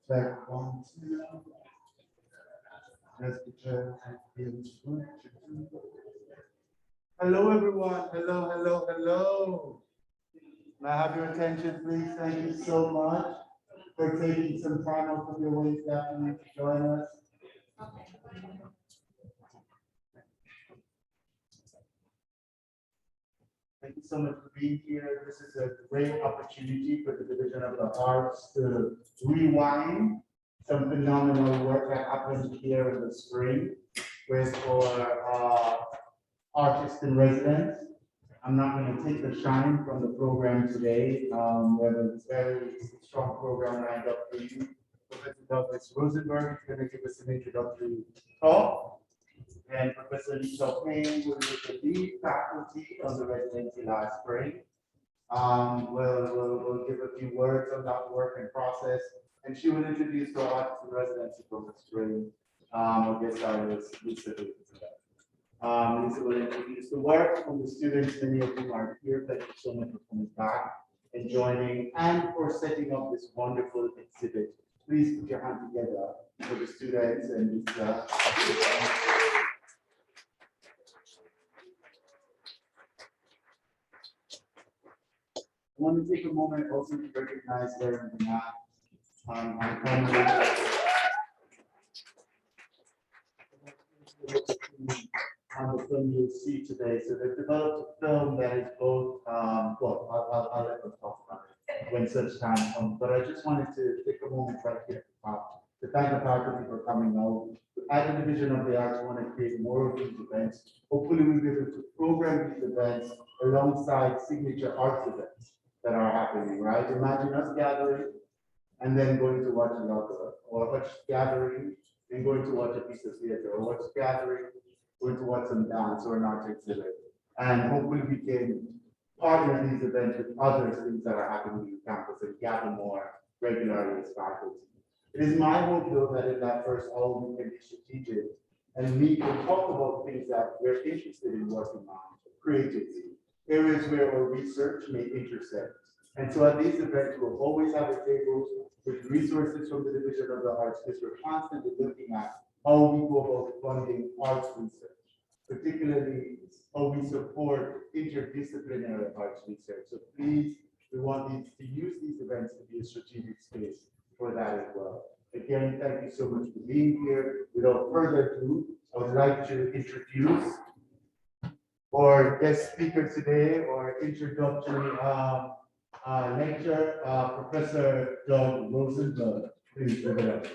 Back 1, 2. Hello, everyone. Hello, hello, hello. May I have your attention, please? Thank you so much for taking some time out of your Wednesday afternoon to join us. Thank you so much for being here. This is a great opportunity for the Division of the Arts to rewind some phenomenal work that happened here in the spring with our artists in residence. I'm not going to take the shine from the program today. We have a very strong program lined up for you. Professor Douglas Rosenberg is going to give us an introductory talk. And Professor Lisa Payne, who is the lead faculty of the residency last spring, will give a few words on that work and process, and she will introduce the artist in residency from the spring. I guess I was Lisa. Lisa will introduce the work from the students. Many of you are here. Thank you so much for coming back and joining, and for setting up this wonderful exhibit. Please put your hand together for the students and Lisa. I want to take a moment also to recognize there in the map on the film you'll see today. So they've developed a film that is both, well, I'll let them talk about it when such time comes, but I just wanted to take a moment right here at the top to thank the faculty for coming out. At the Division of the Arts, we want to create more of these events. Hopefully we'll be able to program these events alongside signature arts events that are happening, right? Imagine us gathering and then going to watch an opera, or watch gathering and going to watch a piece of theater, or watch gathering, going to watch some dance or an art exhibit. And hopefully we can partner these events with other things that are happening on campus and gather more regularly as faculty. It is my hope, though, that in that first hour we can be strategic and meet and talk about things that we're interested in working on creatively, areas where our research may intersect. And so at these events, we'll always have a table with resources from the Division of the Arts, because we're constantly looking at how we go about funding arts research, particularly how we support interdisciplinary arts research. So please, we want to use these events to be a strategic space for that as well. Again, thank you so much for being here. Without further ado, I would like to introduce our guest speaker today, or introductory lecture, Professor Doug Rosenberg. Please give it up.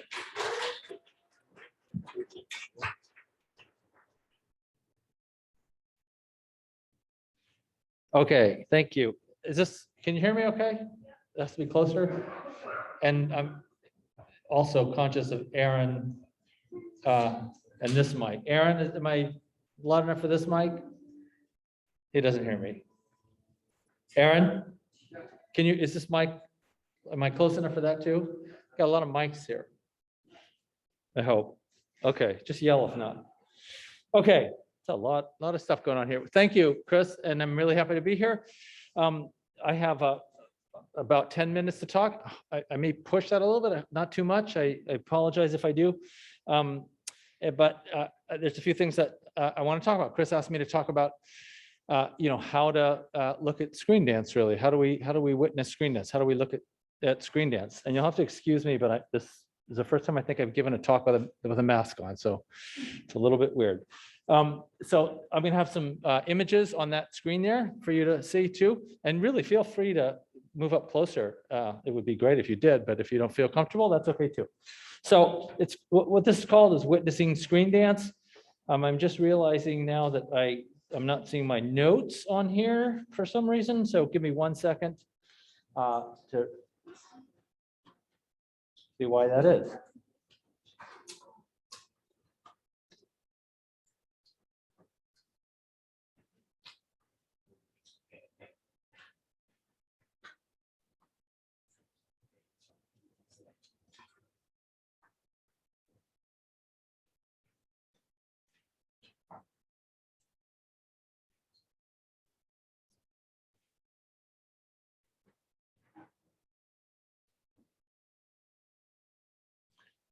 Okay, thank you. Can you hear me okay? It has to be closer. And I'm also conscious of Aaron and this mic. Aaron, am I loud enough for this mic? He doesn't hear me. Aaron, is this mic, am I close enough for that too? Got a lot of mics here. I hope. Okay, just yell if not. Okay, it's a lot of stuff going on here. Thank you, Chris, and I'm really happy to be here. I have about 10 minutes to talk. I may push that a little bit, not too much. I apologize if I do. But there's a few things that I want to talk about. Chris asked me to talk about how to look at screen dance, really. How do we witness screen dance? How do we look at screen dance? And you'll have to excuse me, but this is the first time I think I've given a talk with a mask on, so it's a little bit weird. So I'm gonna have some images on that screen there for you to see too, and really feel free to move up closer. It would be great if you did, but if you don't feel comfortable, that's okay too. So it's what this is called is witnessing screen dance. I'm just realizing now that I'm not seeing my notes on here for some reason, so give me 1 second to see why that is.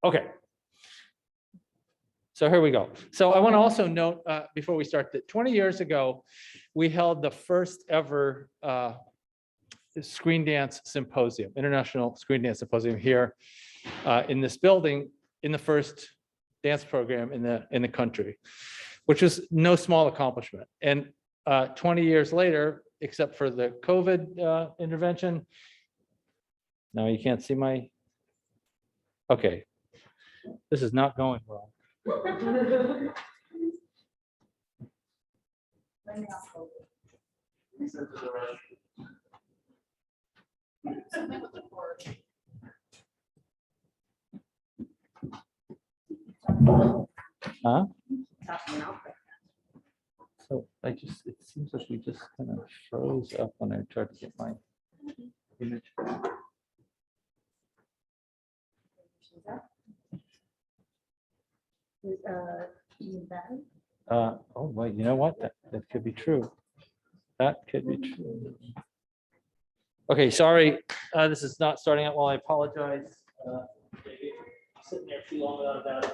Okay. So here we go. So I want to also note before we start that 20 years ago, we held the first ever Screen Dance Symposium, International Screen Dance Symposium here in this building, in the first dance program in the country, which was no small accomplishment. And 20 years later, except for the COVID intervention, no, you can't see my, okay, this is not going well. Huh? So it seems like we just kind of froze up when I tried to get my image. Oh, wait, you know what? That could be true. That could be true. Okay, sorry. This is not starting out well. I apologize. Sitting there too long without a battery.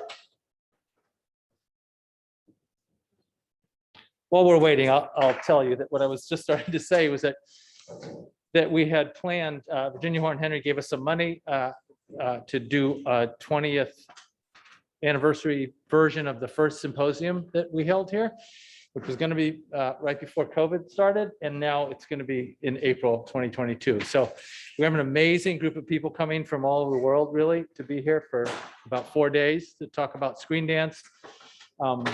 While we're waiting, I'll tell you that what I was just starting to say was that we had planned, Virginia Horn Henry gave us some money to do a 20th anniversary version of the first symposium that we held here, which was going to be right before COVID started, and now it's going to be in April 2022. So we have an amazing group of people coming from all over the world, really, to be here for about 4 days to talk about screen dance and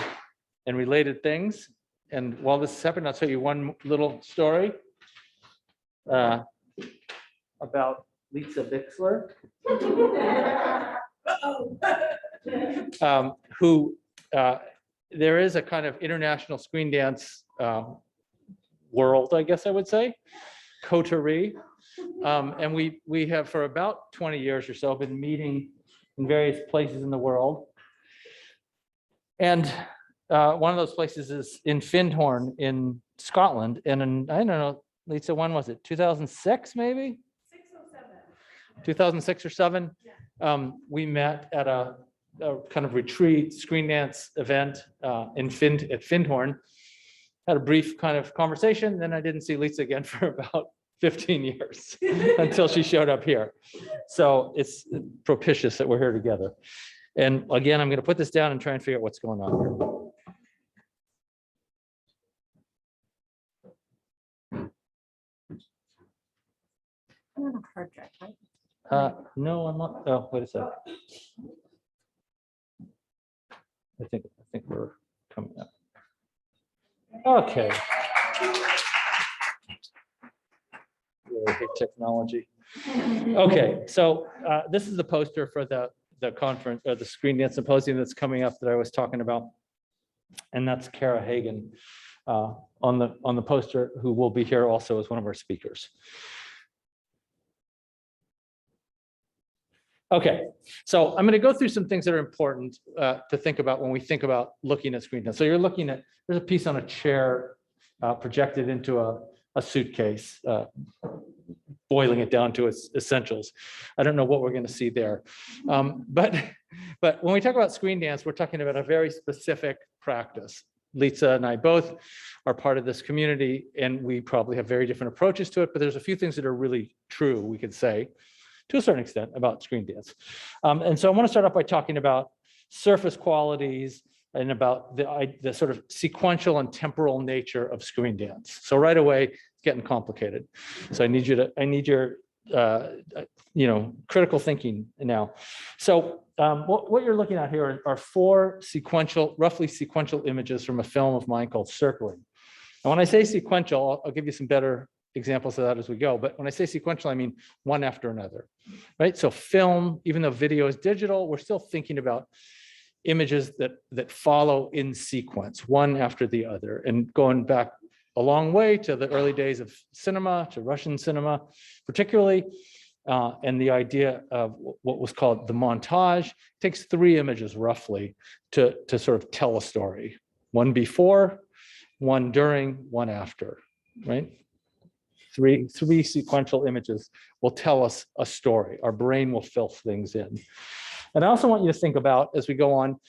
related things. And while this is happening, I'll tell you one little story about Lisa Bixler, who there is a kind of international screen dance world, I guess I would say, coterie. And we have for about 20 years or so been meeting in various places in the world. And one of those places is in Findhorn in Scotland. And I don't know, Lisa, when was it? 2006, maybe? 2006 or 7. We met at a kind of retreat screen dance event at Findhorn. Had a brief kind of conversation. Then I didn't see Lisa again for about 15 years until she showed up here. So it's propitious that we're here together. And again, I'm going to put this down and try and figure out what's going on here. You're on a hard drive, right? No, I'm not. Oh, wait a sec. I think we're coming up. Okay. Really hate technology. Okay, so this is the poster for the conference or the Screen Dance Symposium that's coming up that I was talking about, and that's Kara Hagen on the poster, who will be here also as one of our speakers. Okay, so I'm going to go through some things that are important to think about when we think about looking at screen dance. So you're looking at, there's a piece on a chair projected into a suitcase, boiling it down to its essentials. I don't know what we're going to see there. But when we talk about screen dance, we're talking about a very specific practice. Lisa and I both are part of this community, and we probably have very different approaches to it, but there's a few things that are really true, we could say, to a certain extent, about screen dance. And so I want to start off by talking about surface qualities and about the sort of sequential and temporal nature of screen dance. So right away, it's getting complicated. So I need your critical thinking now. So what you're looking at here are 4 roughly sequential images from a film of mine called Circling. And when I say sequential, I'll give you some better examples of that as we go. But when I say sequential, I mean one after another, right? So film, even though video is digital, we're still thinking about images that follow in sequence, one after the other, and going back a long way to the early days of cinema, to Russian cinema, particularly, and the idea of what was called the montage. It takes 3 images roughly to sort of tell a story. One before, one during, one after, right? Three sequential images will tell us a story. Our brain will fill things in. And I also want you to think about, as we go on,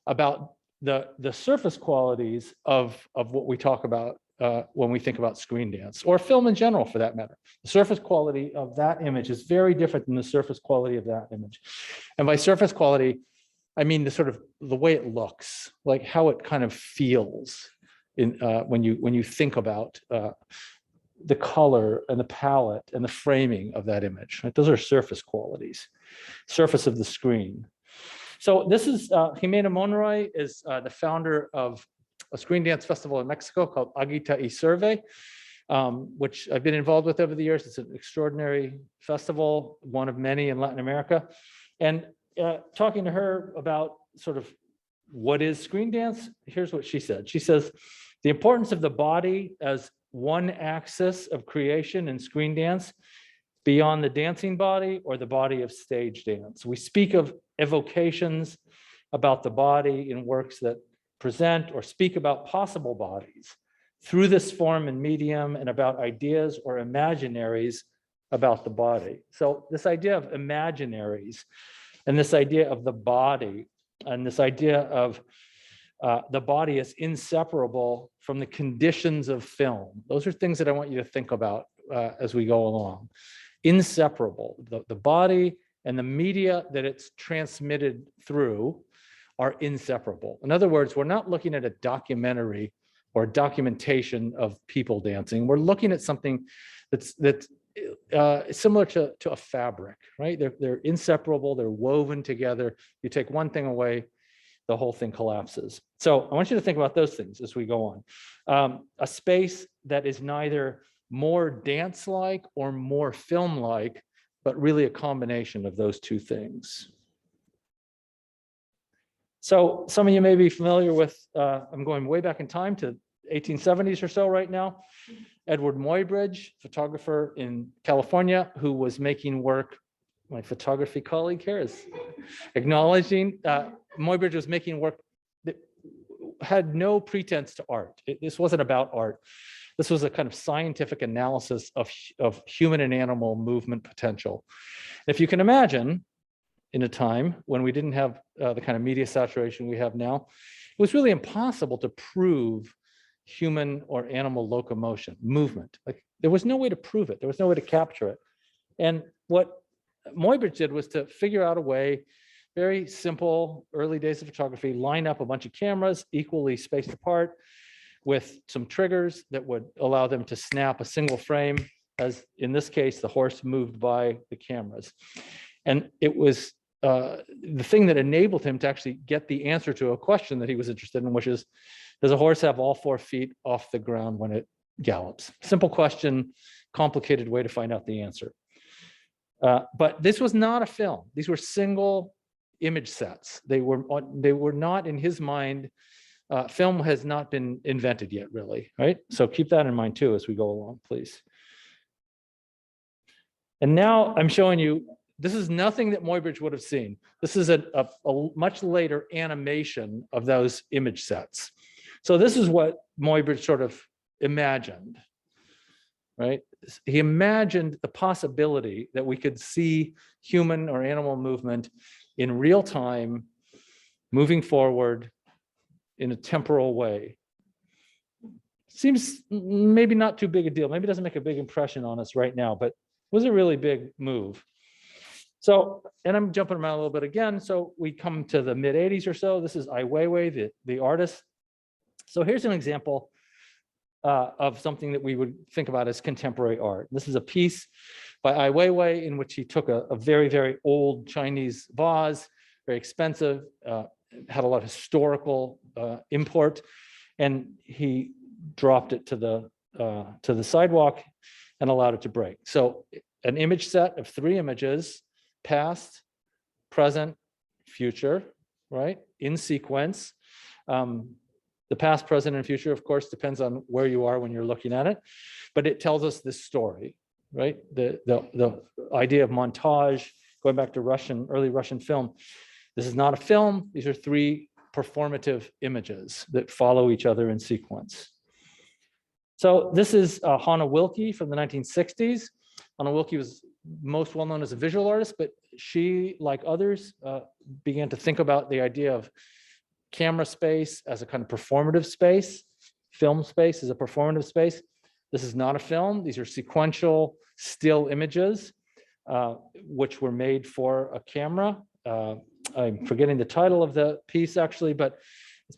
about the surface qualities of what we talk about when we think about screen dance, or film in general for that matter. The surface quality of that image is very different than the surface quality of that image. And by surface quality, I mean the way it looks, like how it kind of feels in when you think about the color and the palette and the framing of that image. Right? Those are surface qualities, surface of the screen. So this is Jimena Monroy is the founder of a screen dance festival in Mexico called Agita y Survey, which I've been involved with over the years. It's an extraordinary festival, one of many in Latin America. And talking to her about sort of what is screen dance, here's what she said. She says, the importance of the body as one axis of creation in screen dance beyond the dancing body or the body of stage dance. We speak of evocations about the body in works that present or speak about possible bodies through this form and medium, and about ideas or imaginaries about the body. So this idea of imaginaries and this idea of the body and this idea of the body is inseparable from the conditions of film. Those are things that I want you to think about as we go along. Inseparable, the body and the media that it's transmitted through are inseparable. In other words, we're not looking at a documentary or documentation of people dancing. We're looking at something that's similar to a fabric, right? They're inseparable, they're woven together. You take one thing away, the whole thing collapses. So I want you to think about those things as we go on. A space that is neither more dance-like or more film-like, but really a combination of those two things. So some of you may be familiar with, I'm going way back in time to 1870s or so right now, Edward Muybridge, photographer in California, who was making work, my photography colleague here is acknowledging, Muybridge was making work that had no pretense to art. This wasn't about art. This was a kind of scientific analysis of human and animal movement potential. If you can imagine, in a time when we didn't have the kind of media saturation we have now, it was really impossible to prove human or animal locomotion, movement. Like there was no way to prove it. There was no way to capture it. And what Muybridge did was to figure out a way, very simple, early days of photography, line up a bunch of cameras equally spaced apart with some triggers that would allow them to snap a single frame, as in this case, the horse moved by the cameras. And it was the thing that enabled him to actually get the answer to a question that he was interested in, which is, does a horse have all 4 feet off the ground when it gallops? Simple question, complicated way to find out the answer. But this was not a film. These were single image sets. They were not, in his mind, film has not been invented yet, really, right? So keep that in mind too as we go along, please. And now I'm showing you, this is nothing that Muybridge would have seen. This is a much later animation of those image sets. So this is what Muybridge sort of imagined, right? He imagined the possibility that we could see human or animal movement in real time, moving forward in a temporal way. Seems maybe not too big a deal. Maybe it doesn't make a big impression on us right now, but it was a really big move. So, and I'm jumping around a little bit again. So we come to the mid 80s or so. This is Ai Weiwei, the artist. So here's an example of something that we would think about as contemporary art. This is a piece by Ai Weiwei in which he took a very, very old Chinese vase, very expensive, had a lot of historical import, and he dropped it to the sidewalk and allowed it to break. So an image set of 3 images, past, present, future, right, in sequence. The past, present, and future, of course, depends on where you are when you're looking at it, but it tells us this story, right? The idea of montage, going back to early Russian film. This is not a film. These are 3 performative images that follow each other in sequence. So this is Hanna Wilke from the 1960s. Hanna Wilke was most well known as a visual artist, but she, like others, began to think about the idea of camera space as a kind of performative space, film space as a performative space. This is not a film. These are sequential still images, which were made for a camera. I'm forgetting the title of the piece actually, but it's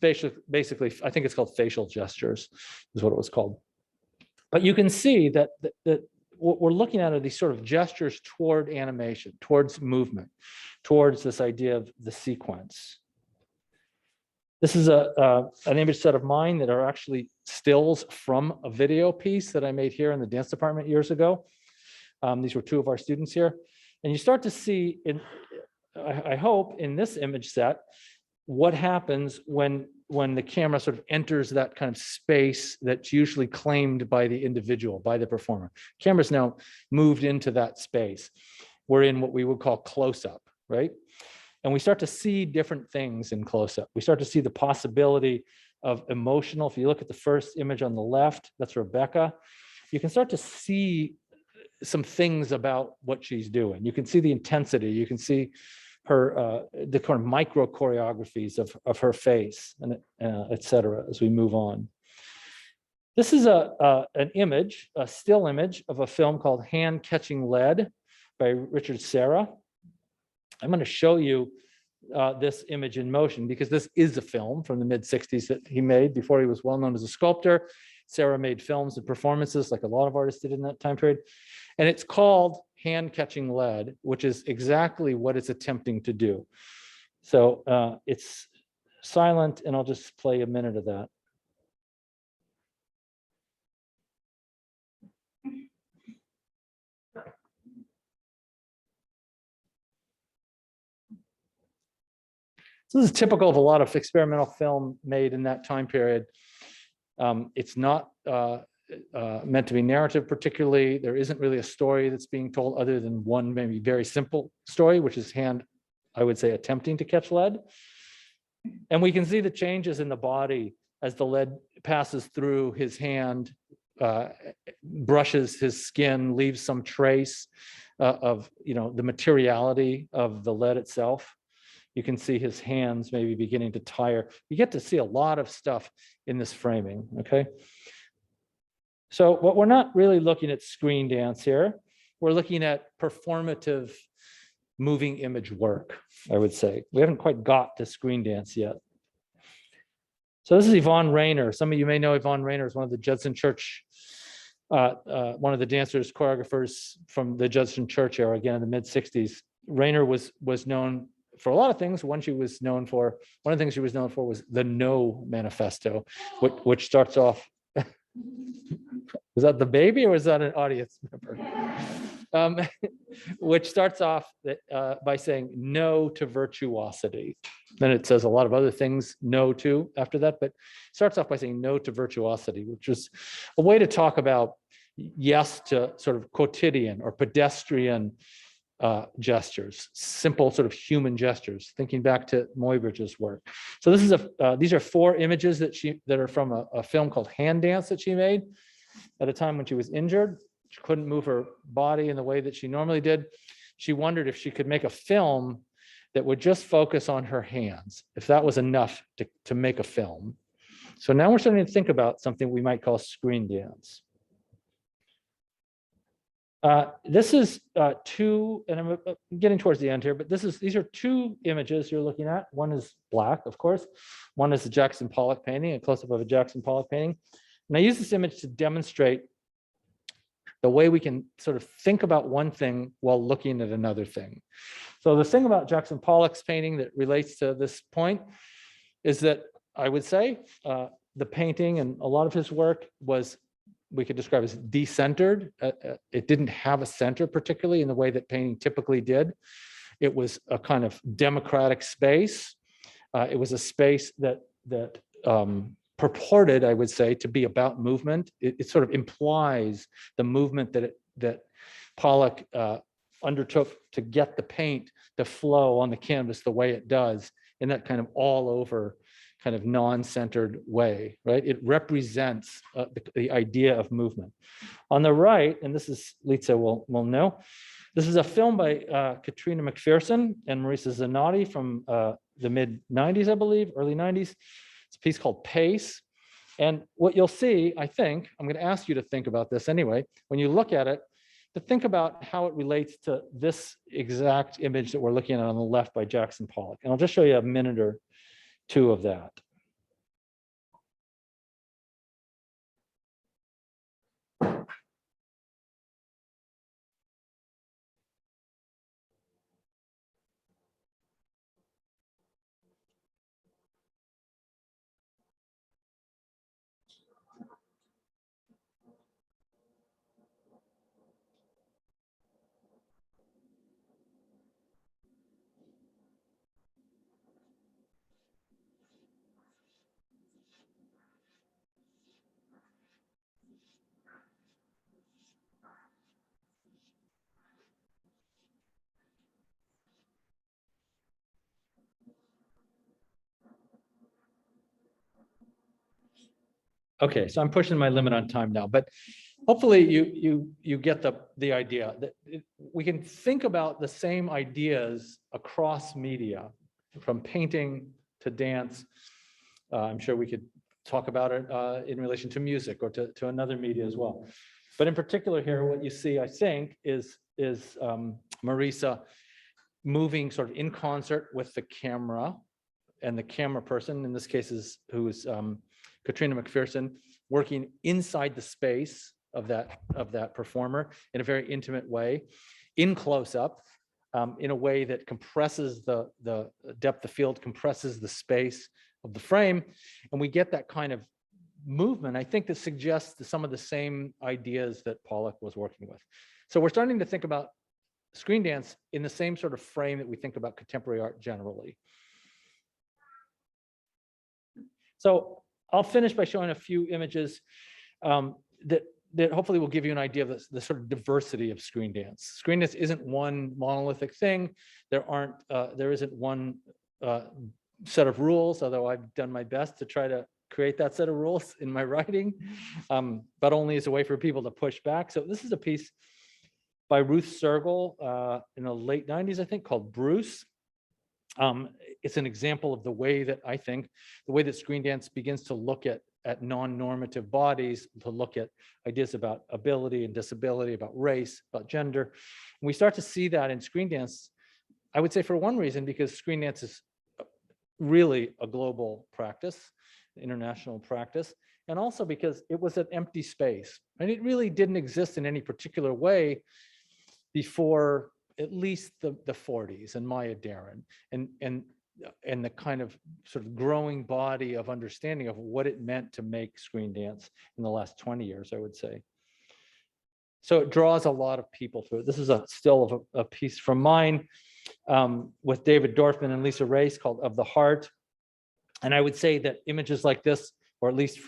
basically, I think it's called Facial Gestures is what it was called. But you can see that what we're looking at are these sort of gestures toward animation, towards movement, towards this idea of the sequence. This is an image set of mine that are actually stills from a video piece that I made here in the dance department years ago. These were two of our students here. And you start to see, I hope, in this image set, what happens when the camera sort of enters that kind of space that's usually claimed by the individual, by the performer. Camera's now moved into that space. We're in what we would call close-up, right? And we start to see different things in close-up. We start to see the possibility of emotional. If you look at the first image on the left, that's Rebecca. You can start to see some things about what she's doing. You can see the intensity. You can see her, the kind of micro choreographies of her face, and et cetera, as we move on. This is an image, a still image of a film called Hand Catching Lead by Richard Serra. I'm going to show you this image in motion because this is a film from the mid-60s that he made before he was well known as a sculptor. Serra made films and performances like a lot of artists did in that time period. And it's called Hand Catching Lead, which is exactly what it's attempting to do. So it's silent, and I'll just play a minute of that. So this is typical of a lot of experimental film made in that time period. It's not meant to be narrative particularly. There isn't really a story that's being told other than one maybe very simple story, which is Hand, I would say, attempting to catch lead. And we can see the changes in the body as the lead passes through his hand, brushes his skin, leaves some trace of the materiality of the lead itself. You can see his hands maybe beginning to tire. You get to see a lot of stuff in this framing, okay? So what we're not really looking at screen dance here. We're looking at performative moving image work, I would say. We haven't quite got to screen dance yet. So this is Yvonne Rainer. Some of you may know Yvonne Rainer is one of the Judson Church, one of the dancers, choreographers from the Judson Church era, again in the mid-60s. Rainer was known for a lot of things. One of the things she was known for was the No Manifesto, which starts off, was that the baby or was that an audience member? Which starts off by saying no to virtuosity. Then it says a lot of other things, no to after that, but starts off by saying no to virtuosity, which is a way to talk about yes to sort of quotidian or pedestrian gestures, simple sort of human gestures, thinking back to Muybridge's work. So this is these are 4 images that are from a film called Hand Dance that she made at a time when she was injured. She couldn't move her body in the way that she normally did. She wondered if she could make a film that would just focus on her hands, if that was enough to make a film. So now we're starting to think about something we might call screen dance. This is 2, and I'm getting towards the end here, but these are 2 images you're looking at. One is black, of course. One is the Jackson Pollock painting, a close-up of a Jackson Pollock painting. And I use this image to demonstrate the way we can sort of think about one thing while looking at another thing. So the thing about Jackson Pollock's painting that relates to this point is that I would say the painting and a lot of his work was, we could describe as decentered. It didn't have a center particularly in the way that painting typically did. It was a kind of democratic space. It was a space that purported, I would say, to be about movement. It sort of implies the movement that Pollock undertook to get the paint to flow on the canvas the way it does in that kind of all over kind of non-centered way, right? It represents the idea of movement. On the right, and this is, Lisa will know, this is a film by Katrina McPherson and Marisa Zanotti from the mid-90s, I believe, early 90s. It's a piece called Pace. And what you'll see, I think, I'm going to ask you to think about this anyway, when you look at it, to think about how it relates to this exact image that we're looking at on the left by Jackson Pollock. And I'll just show you a minute or two of that. Okay, so I'm pushing my limit on time now, but hopefully you get the idea that we can think about the same ideas across media, from painting to dance. I'm sure we could talk about it in relation to music or to another media as well. But in particular here, what you see, I think, is Marisa moving sort of in concert with the camera, and the camera person, in this case, who is Katrina McPherson, working inside the space of that performer in a very intimate way, in close-up, in a way that compresses the depth of field, compresses the space of the frame, and we get that kind of movement, I think, that suggests some of the same ideas that Pollock was working with. So we're starting to think about screen dance in the same sort of frame that we think about contemporary art generally. So I'll finish by showing a few images that hopefully will give you an idea of the sort of diversity of screen dance. Screen dance isn't one monolithic thing. There isn't one set of rules, although I've done my best to try to create that set of rules in my writing, but only as a way for people to push back. So this is a piece by Ruth Sergel in the late 90s, I think, called Bruce. It's an example of the way that I think, the way that screen dance begins to look at non-normative bodies, to look at ideas about ability and disability, about race, about gender. And we start to see that in screen dance, I would say for one reason, because screen dance is really a global practice, international practice, and also because it was an empty space. And it really didn't exist in any particular way before at least the 40s and Maya Deren, and the kind of sort of growing body of understanding of what it meant to make screen dance in the last 20 years, I would say. So it draws a lot of people through it. This is a still of a piece from mine with David Dorfman and Lisa Race called Of the Heart. And I would say that images like this, or at least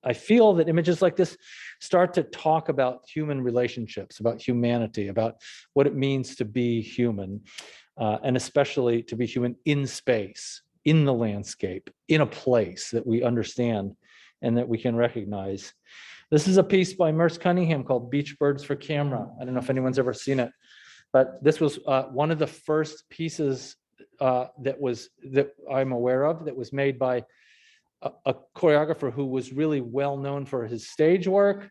I feel that images like this start to talk about human relationships, about humanity, about what it means to be human, and especially to be human in space, in the landscape, in a place that we understand and that we can recognize. This is a piece by Merce Cunningham called Beach Birds for Camera. I don't know if anyone's ever seen it, but this was one of the first pieces that I'm aware of that was made by a choreographer who was really well known for his stage work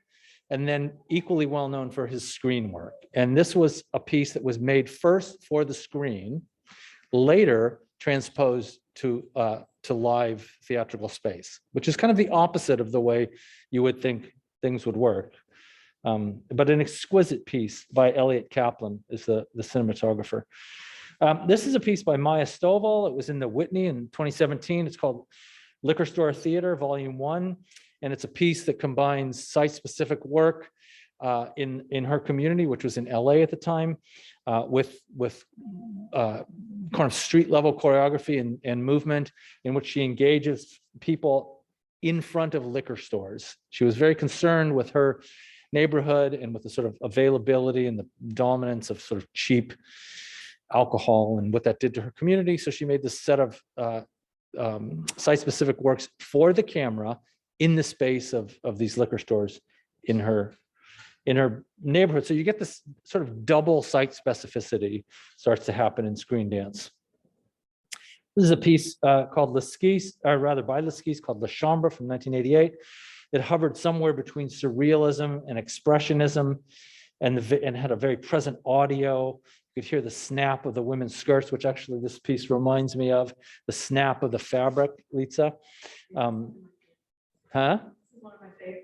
and then equally well known for his screen work. And this was a piece that was made first for the screen, later transposed to live theatrical space, which is kind of the opposite of the way you would think things would work. But an exquisite piece by Elliot Kaplan is the cinematographer. This is a piece by Maya Stovall. It was in the Whitney in 2017. It's called Liquor Store Theater, Volume 1. And it's a piece that combines site-specific work in her community, which was in LA at the time, with kind of street-level choreography and movement in which she engages people in front of liquor stores. She was very concerned with her neighborhood and with the sort of availability and the dominance of sort of cheap alcohol and what that did to her community. So she made this set of site-specific works for the camera in the space of these liquor stores in her neighborhood. So you get this sort of double site specificity starts to happen in screen dance. This is a piece called L'esquisse, or rather by L'esquisse, called La Chambre from 1988. It hovered somewhere between surrealism and expressionism, and had a very present audio. You could hear the snap of the women's skirts, which actually this piece reminds me of, the snap of the fabric, Litsa. Huh?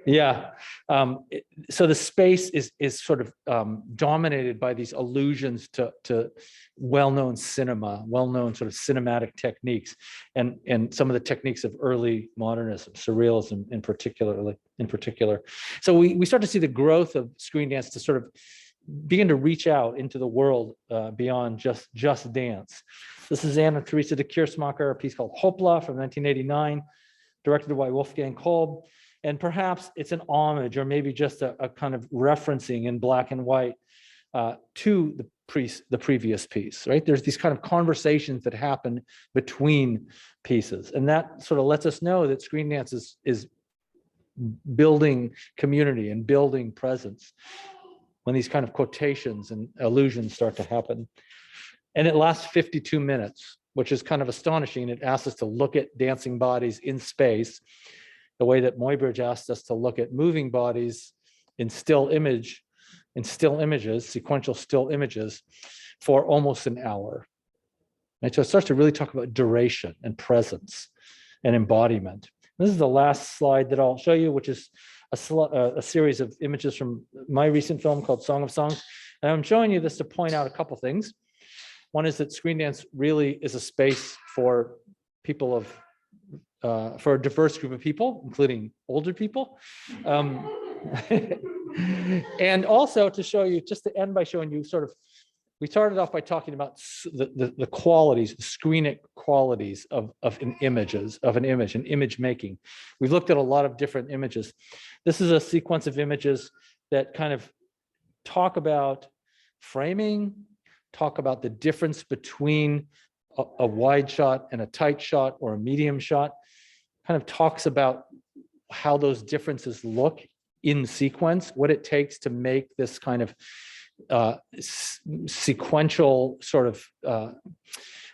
Yeah. So the space is sort of dominated by these allusions to well-known cinema, well-known sort of cinematic techniques, and some of the techniques of early modernism, surrealism in particular. So we start to see the growth of screen dance to sort of begin to reach out into the world beyond just dance. This is Anna Teresa de Keersmacher, a piece called Hopla from 1989, directed by Wolfgang Kolb. And perhaps it's an homage, or maybe just a kind of referencing in black and white to the previous piece, right? There's these kind of conversations that happen between pieces. And that sort of lets us know that screen dance is building community and building presence when these kind of quotations and allusions start to happen. And it lasts 52 minutes, which is kind of astonishing. It asks us to look at dancing bodies in space, the way that Muybridge asked us to look at moving bodies in images, sequential still images, for almost an hour. And so it starts to really talk about duration and presence and embodiment. This is the last slide that I'll show you, which is a series of images from my recent film called Song of Songs. And I'm showing you this to point out a couple things. One is that screen dance really is a space for people for a diverse group of people, including older people. And also to show you, just to end by showing you sort of, we started off by talking about the qualities, the screnic qualities of an image, an image making. We've looked at a lot of different images. This is a sequence of images that kind of talk about framing, talk about the difference between a wide shot and a tight shot or a medium shot, kind of talks about how those differences look in sequence, what it takes to make this kind of sequential sort of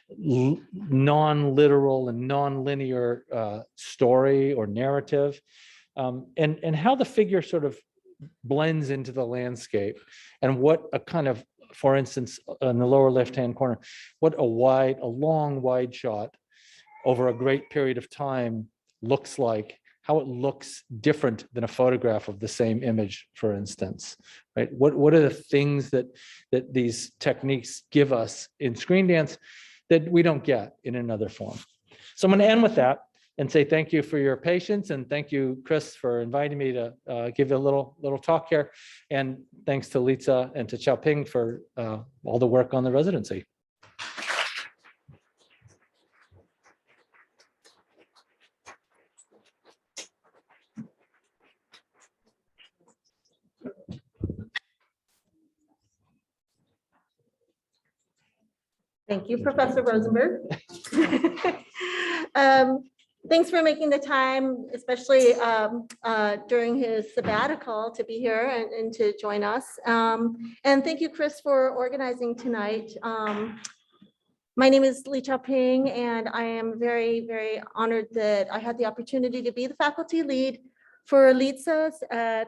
non-literal and non-linear story or narrative, and how the figure sort of blends into the landscape, and what a kind of, for instance, in the lower left-hand corner, what a long wide shot over a great period of time looks like, how it looks different than a photograph of the same image, for instance, right? What are the things that these techniques give us in screen dance that we don't get in another form? So I'm going to end with that and say thank you for your patience, and thank you, Chris, for inviting me to give you a little talk here, and thanks to Litsa and to Xiaoping for all the work on the residency. Thank you, Professor Rosenberg. Thanks for making the time, especially during his sabbatical, to be here and to join us. And thank you, Chris, for organizing tonight. My name is Li Xiaoping, and I am very, very honored that I had the opportunity to be the faculty lead for Litsa's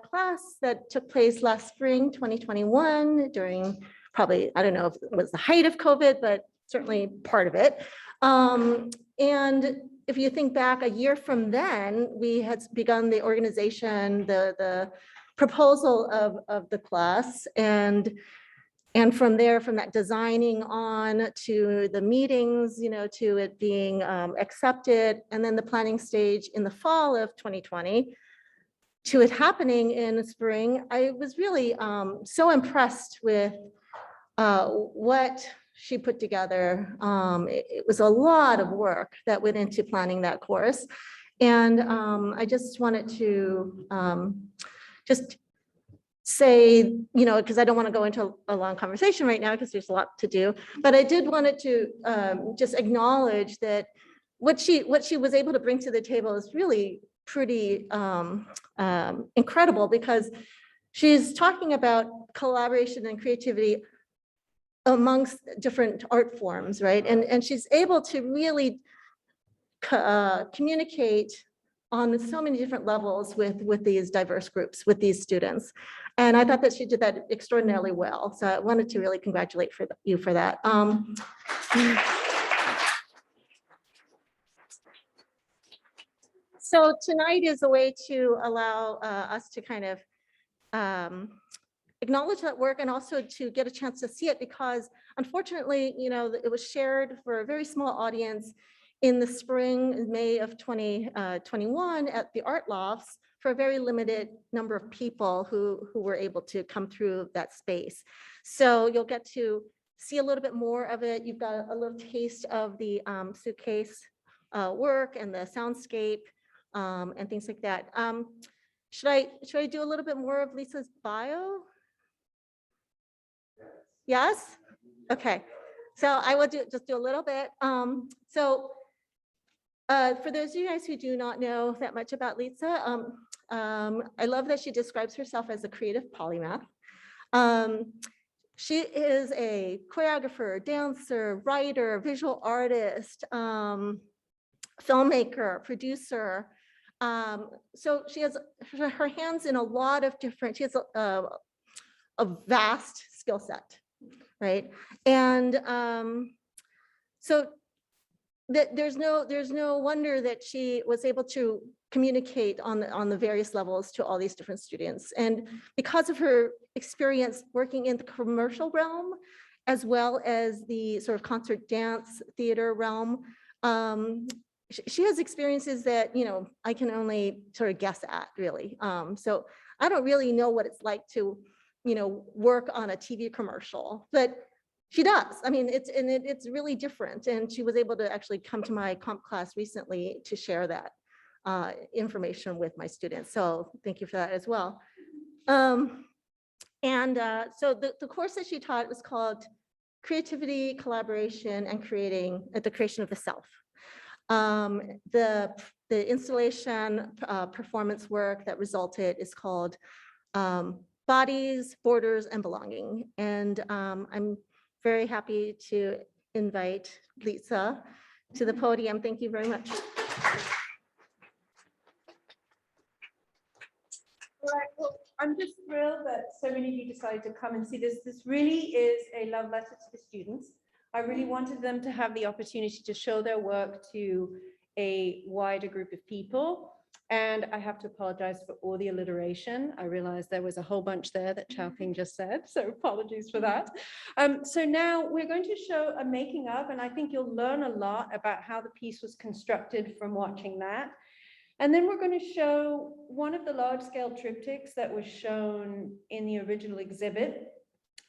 class that took place last spring, 2021, during probably, I don't know if it was the height of COVID, but certainly part of it. And if you think back a year from then, we had begun the organization, the proposal of the class, and from there, from that designing on to the meetings, to it being accepted, and then the planning stage in the fall of 2020, to it happening in the spring, I was really so impressed with what she put together. It was a lot of work that went into planning that course. And I just wanted to just say, because I don't want to go into a long conversation right now because there's a lot to do, but I did wanted to just acknowledge that what she was able to bring to the table is really pretty incredible, because she's talking about collaboration and creativity amongst different art forms, right? And she's able to really communicate on so many different levels with these diverse groups, with these students. And I thought that she did that extraordinarily well. So I wanted to really congratulate you for that. So tonight is a way to allow us to kind of acknowledge that work, and also to get a chance to see it, because unfortunately, you know, it was shared for a very small audience in the spring, May of 2021 at the Art Lofts, for a very limited number of people who were able to come through that space. So you'll get to see a little bit more of it. You've got a little taste of the suitcase work and the soundscape and things like that. Should I do a little bit more of Lisa's bio? Yes? Okay. So I will just do a little bit. For those of you guys who do not know that much about Lisa, I love that she describes herself as a creative polymath. She is a choreographer, dancer, writer, visual artist, filmmaker, producer. So she has her hands in a lot of different, she has a vast skill set, right? And so there's no wonder that she was able to communicate on the various levels to all these different students. And because of her experience working in the commercial realm, as well as the sort of concert dance theater realm, she has experiences that, you know, I can only sort of guess at, really. So I don't really know what it's like to, you know, work on a TV commercial, but she does. I mean, it's really different. And she was able to actually come to my comp class recently to share that information with my students. So thank you for that as well. So the course that she taught was called Creativity, Collaboration, and the Creation of the Self. The installation performance work that resulted is called Bodies, Borders, and Belonging. And I'm very happy to invite Lisa to the podium. Thank you very much. All right, well, I'm just thrilled that so many of you decided to come and see this. This really is a love letter to the students. I really wanted them to have the opportunity to show their work to a wider group of people. And I have to apologize for all the alliteration. I realized there was a whole bunch there that Chao Ping just said, so apologies for that. So now we're going to show a making of, and I think you'll learn a lot about how the piece was constructed from watching that. And then we're going to show one of the large scale triptychs that was shown in the original exhibit.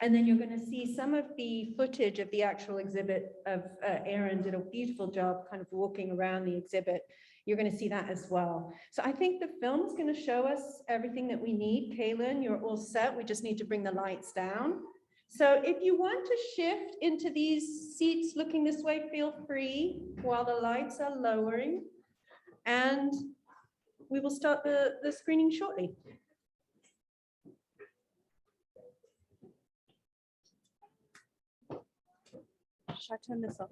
And then you're going to see some of the footage of the actual exhibit of Erin did a beautiful job kind of walking around the exhibit. You're going to see that as well. So I think the film is going to show us everything that we need. Kaylin, you're all set. We just need to bring the lights down. So if you want to shift into these seats looking this way, feel free while the lights are lowering. And we will start the screening shortly. Should I turn this off?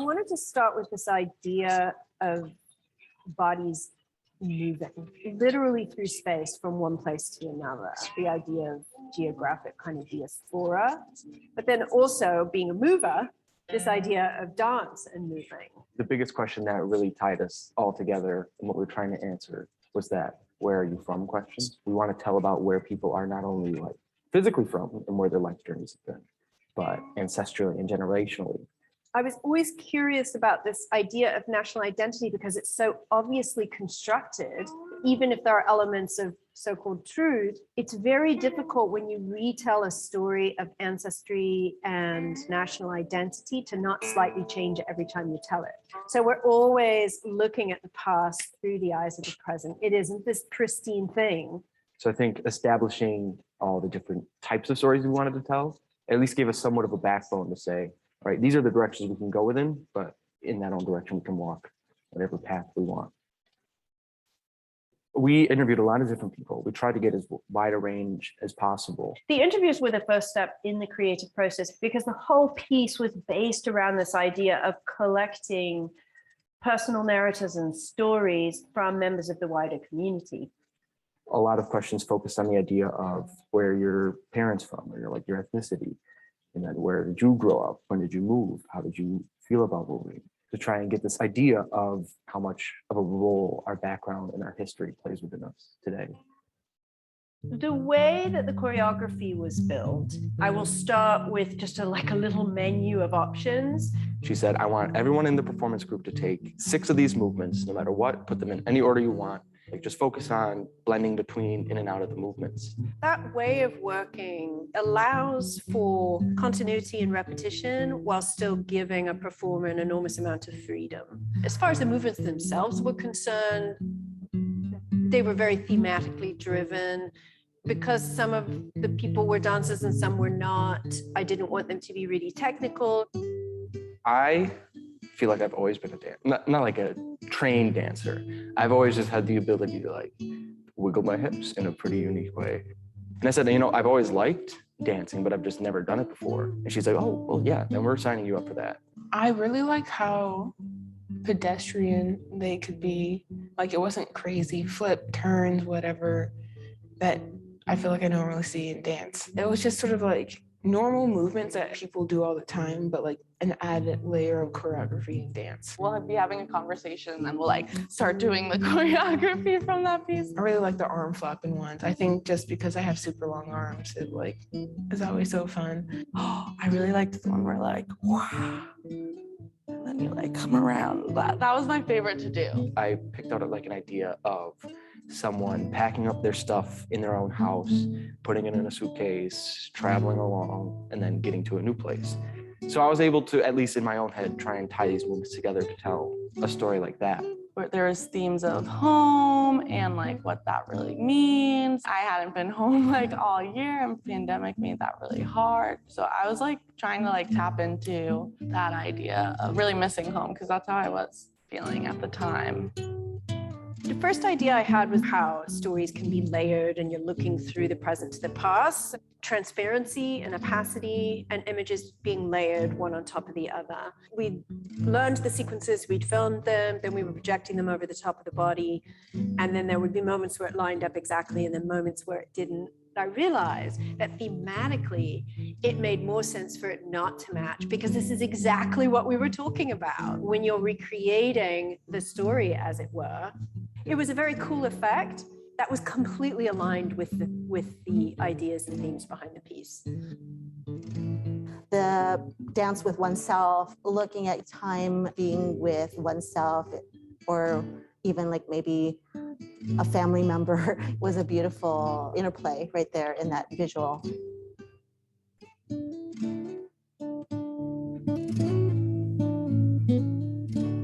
wanted to start with this idea of bodies moving literally through space from one place to another, the idea of geographic kind of diaspora, but then also being a mover, this idea of dance and moving. The biggest question that really tied us all together and what we're trying to answer was that where are you from question. We want to tell about where people are not only like physically from and where their life journeys have been, but ancestrally and generationally. I was always curious about this idea of national identity because it's so obviously constructed. Even if there are elements of so-called truth, it's very difficult when you retell a story of ancestry and national identity to not slightly change it every time you tell it. So we're always looking at the past through the eyes of the present. It isn't this pristine thing. So I think establishing all the different types of stories we wanted to tell at least gave us somewhat of a backbone to say, all right, these are the directions we can go within, but in that own direction we can walk whatever path we want. We interviewed a lot of different people. We tried to get as wide a range as possible. The interviews were the first step in the creative process because the whole piece was based around this idea of collecting personal narratives and stories from members of the wider community. A lot of questions focused on the idea of where your parents from, or like your ethnicity, and then where did you grow up? When did you move? How did you feel about moving? To try and get this idea of how much of a role our background and our history plays within us today. The way that the choreography was built, I will start with just a little menu of options. She said, I want everyone in the performance group to take 6 of these movements, no matter what, put them in any order you want. Like just focus on blending between in and out of the movements. That way of working allows for continuity and repetition while still giving a performer an enormous amount of freedom. As far as the movements themselves were concerned, they were very thematically driven. Because some of the people were dancers and some were not, I didn't want them to be really technical. I feel like I've always been a dancer, not like a trained dancer. I've always just had the ability to like wiggle my hips in a pretty unique way. And I said, you know, I've always liked dancing, but I've just never done it before. And she's like, oh, well, yeah, then we're signing you up for that. I really like how pedestrian they could be. Like it wasn't crazy flip, turns, whatever, that I feel like I don't really see in dance. It was just sort of like normal movements that people do all the time, but like an added layer of choreography in dance. We'll be having a conversation and we'll like start doing the choreography from that piece. I really like the arm flapping ones. I think just because I have super long arms, it like is always so fun. Oh, I really liked the one where like, wow. And then you like come around. That was my favorite to do. I picked out like an idea of someone packing up their stuff in their own house, putting it in a suitcase, traveling along, and then getting to a new place. So I was able to, at least in my own head, try and tie these movements together to tell a story like that. Where there's themes of home and like what that really means. I hadn't been home like all year and pandemic made that really hard. So I was like trying to like tap into that idea of really missing home because that's how I was feeling at the time. The first idea I had was how stories can be layered and you're looking through the present to the past. Transparency and opacity and images being layered one on top of the other. We learned the sequences, we'd filmed them, then we were projecting them over the top of the body. And then there would be moments where it lined up exactly and then moments where it didn't. I realized that thematically, it made more sense for it not to match because this is exactly what we were talking about when you're recreating the story, as it were. It was a very cool effect that was completely aligned with the ideas and themes behind the piece. The dance with oneself, looking at time being with oneself, or even like maybe a family member was a beautiful interplay right there in that visual.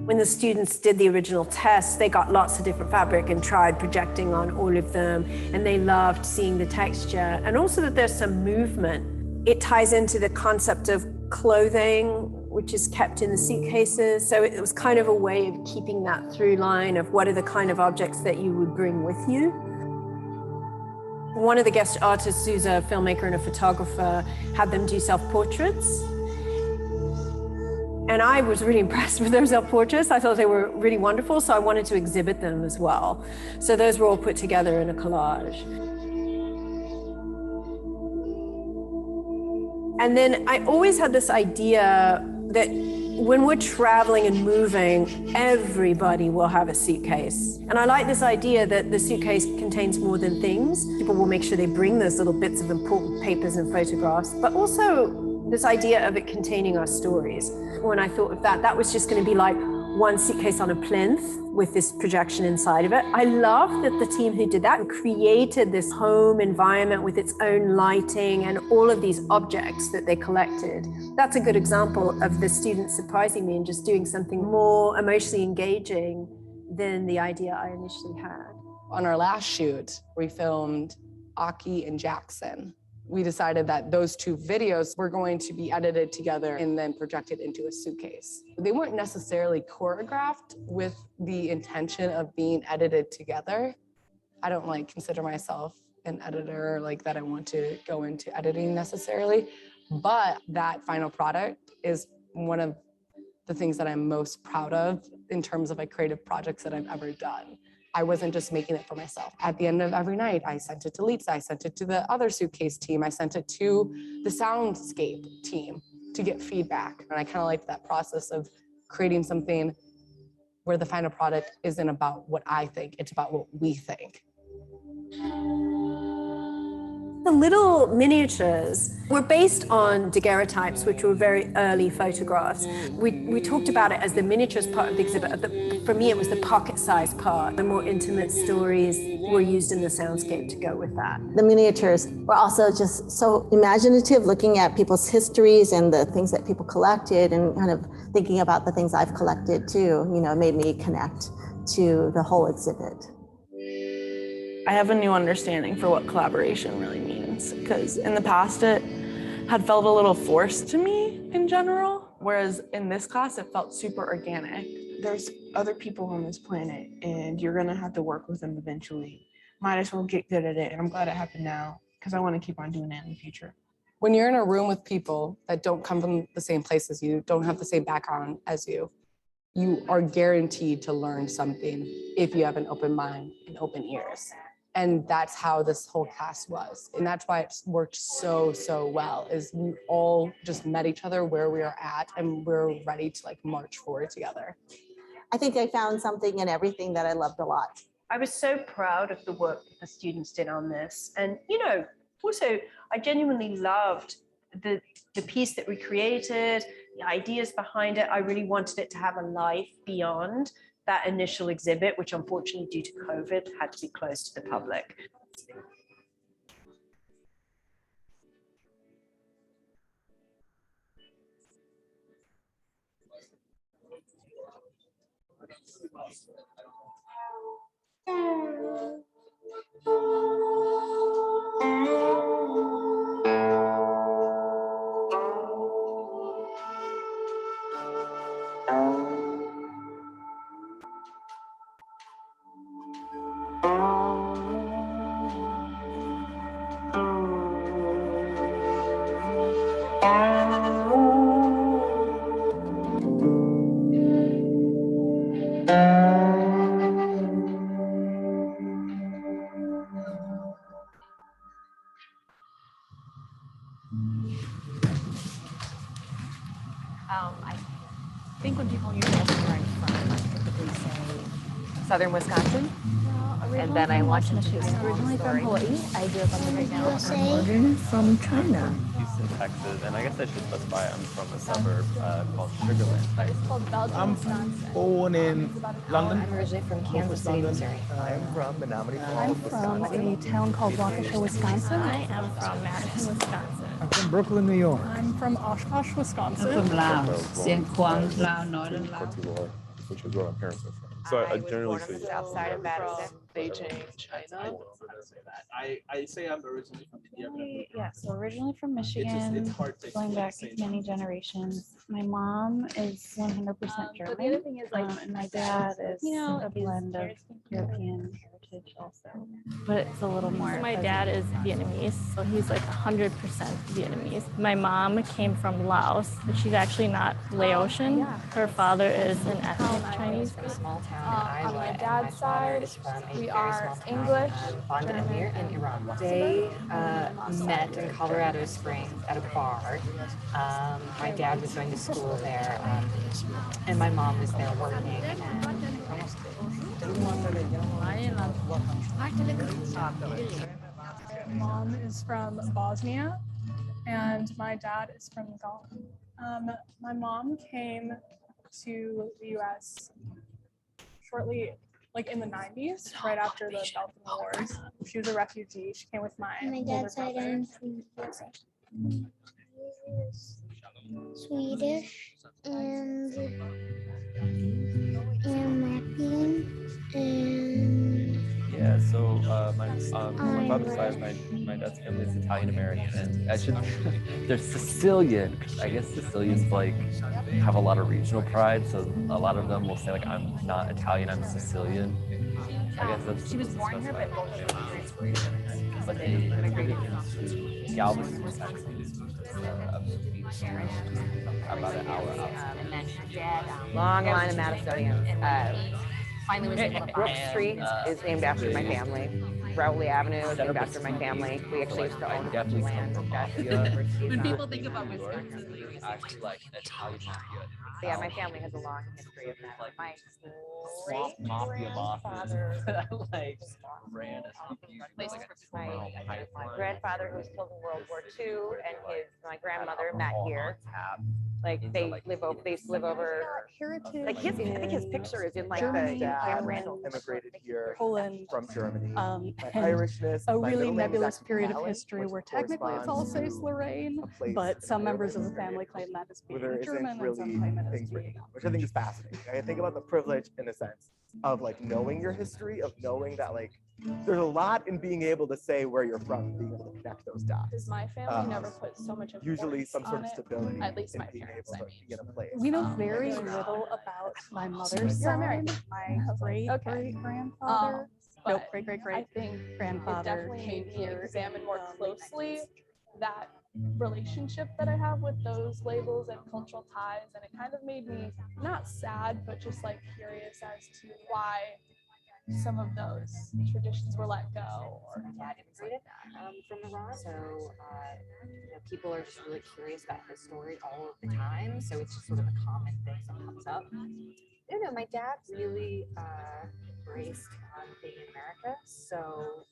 When the students did the original test, they got lots of different fabric and tried projecting on all of them, and they loved seeing the texture and also that there's some movement. It ties into the concept of clothing, which is kept in the suitcases. So it was kind of a way of keeping that through line of what are the kind of objects that you would bring with you. One of the guest artists, who's a filmmaker and a photographer, had them do self-portraits. And I was really impressed with those self-portraits. I thought they were really wonderful, so I wanted to exhibit them as well. So those were all put together in a collage. And then I always had this idea that when we're traveling and moving, everybody will have a suitcase. And I like this idea that the suitcase contains more than things. People will make sure they bring those little bits of important papers and photographs, but also this idea of it containing our stories. When I thought of that, that was just going to be like one suitcase on a plinth with this projection inside of it. I love that the team who did that created this home environment with its own lighting and all of these objects that they collected. That's a good example of the students surprising me and just doing something more emotionally engaging than the idea I initially had. On our last shoot, we filmed Aki and Jackson. We decided that those two videos were going to be edited together and then projected into a suitcase. They weren't necessarily choreographed with the intention of being edited together. I don't consider myself an editor that I want to go into editing necessarily, but that final product is one of the things that I'm most proud of in terms of creative projects that I've ever done. I wasn't just making it for myself. At the end of every night, I sent it to Lisa, I sent it to the other suitcase team, I sent it to the soundscape team to get feedback. And I kind of liked that process of creating something where the final product isn't about what I think, it's about what we think. The little miniatures were based on daguerreotypes, which were very early photographs. We talked about it as the miniatures part of the exhibit. For me, it was the pocket-sized part. The more intimate stories were used in the soundscape to go with that. The miniatures were also just so imaginative, looking at people's histories and the things that people collected and kind of thinking about the things I've collected too, made me connect to the whole exhibit. I have a new understanding for what collaboration really means, because in the past it had felt a little forced to me in general, whereas in this class it felt super organic. There's other people on this planet and you're gonna have to work with them eventually. Might as well get good at it, and I'm glad it happened now because I want to keep on doing it in the future. When you're in a room with people that don't come from the same place as you, don't have the same background as you, you are guaranteed to learn something if you have an open mind and open ears. And that's how this whole class was. And that's why it's worked so, so well, is we all just met each other where we are at and we're ready to march forward together. I think I found something in everything that I loved a lot. I was so proud of the work that the students did on this. And, also I genuinely loved the piece that we created, the ideas behind it. I really wanted it to have a life beyond that initial exhibit, which unfortunately due to COVID had to be closed to the public. I think when people use us where I'm from, I typically say Southern Wisconsin. And then I watched Michigan. I'm originally from Hawaii. I grew up on the right now. I'm originally from China. Houston, Texas, and I guess I should specify I'm from a suburb called Sugar Land. It's called Belgium, I'm Wisconsin. born in London. I'm originally from Kansas City, Missouri. I'm from Menominee I'm from a town called Waukesha, Wisconsin. I am from Madison, Wisconsin. I'm from Brooklyn, New York. I'm from Oshkosh, Wisconsin. I'm from Laos, St. Kwang, Laos, Northern Laos. Which is where my parents are from. So I generally say outside of Madison, Beijing, China. I say I'm originally from India. Yeah, so originally from Michigan, it's hard to going back say. many generations. My mom is 100% German, and my dad is a blend of European heritage heritage also, but it's a little more. My dad is Vietnamese, so he's like 100% Vietnamese. My mom came from Laos, but she's actually not Laotian. Her father is an ethnic Chinese. From a small town in Iowa, On my and dad's father side, is from a we very are small town, English, Banda German, Emir in and Iran. Luxembourg. They met in Colorado Springs at a bar. My dad was going to school there, and my mom was there working. Mom is from Bosnia, and my dad is from Ghana. My mom came to the U.S. shortly, like in the 90s, right after the Balkan Wars. She was a refugee. She came with my older brother. Swedish and Latvian and Yeah, so my father's side, my dad's family is Italian American, and I should they're Sicilian. I guess Sicilians like have a lot of regional pride, so a lot of them will say like I'm not Italian, I'm Sicilian. I guess that's She was born here, but both of her inspiration. but they immigrated into Galveston, Texas, about an hour outside. And then her dad, long line of Madisonians. Finally was able to Brook find Street is named after my family. Rowley Avenue is named after my family. We actually used to own a bunch of land. When people think about Wisconsin, they always Actually like Italian mafia. Yeah, my family has a long history of that. My Swamp mafia grandfather like ran my grandfather who was killed in World War II and my grandmother met here. Like they live over, they used to live over. Like I think his picture is in like Germany, the Pam Randall. Immigrated here Poland, from Germany. My and Irishness, a my really middle name is nebulous actually period of Alan, history which where technically it's corresponds Alsace-Lorraine, a place but some in members of the Europe family claim that as where being there German isn't and some really claim it as things being. written down, which I think is fascinating. I think about the privilege in a sense of like knowing your history, of knowing that like there's a lot in being able to say where you're from, being able to connect those dots. Because my family never put so much importance Usually some sort on of it, stability at least in my being parents, able to be in a place. We know very little about my mother's side, my great-great-grandfather. Nope, great-great-great grandfather came here. Examine more closely that relationship that I have with those labels and cultural ties, and it kind of made me not sad, but just like curious as to why some of those traditions were let go. Or dad immigrated from Iran, so people are just really curious about his story all of the time. So it's just sort of a common thing that comes up. I don't know. My dad really embraced being in America, so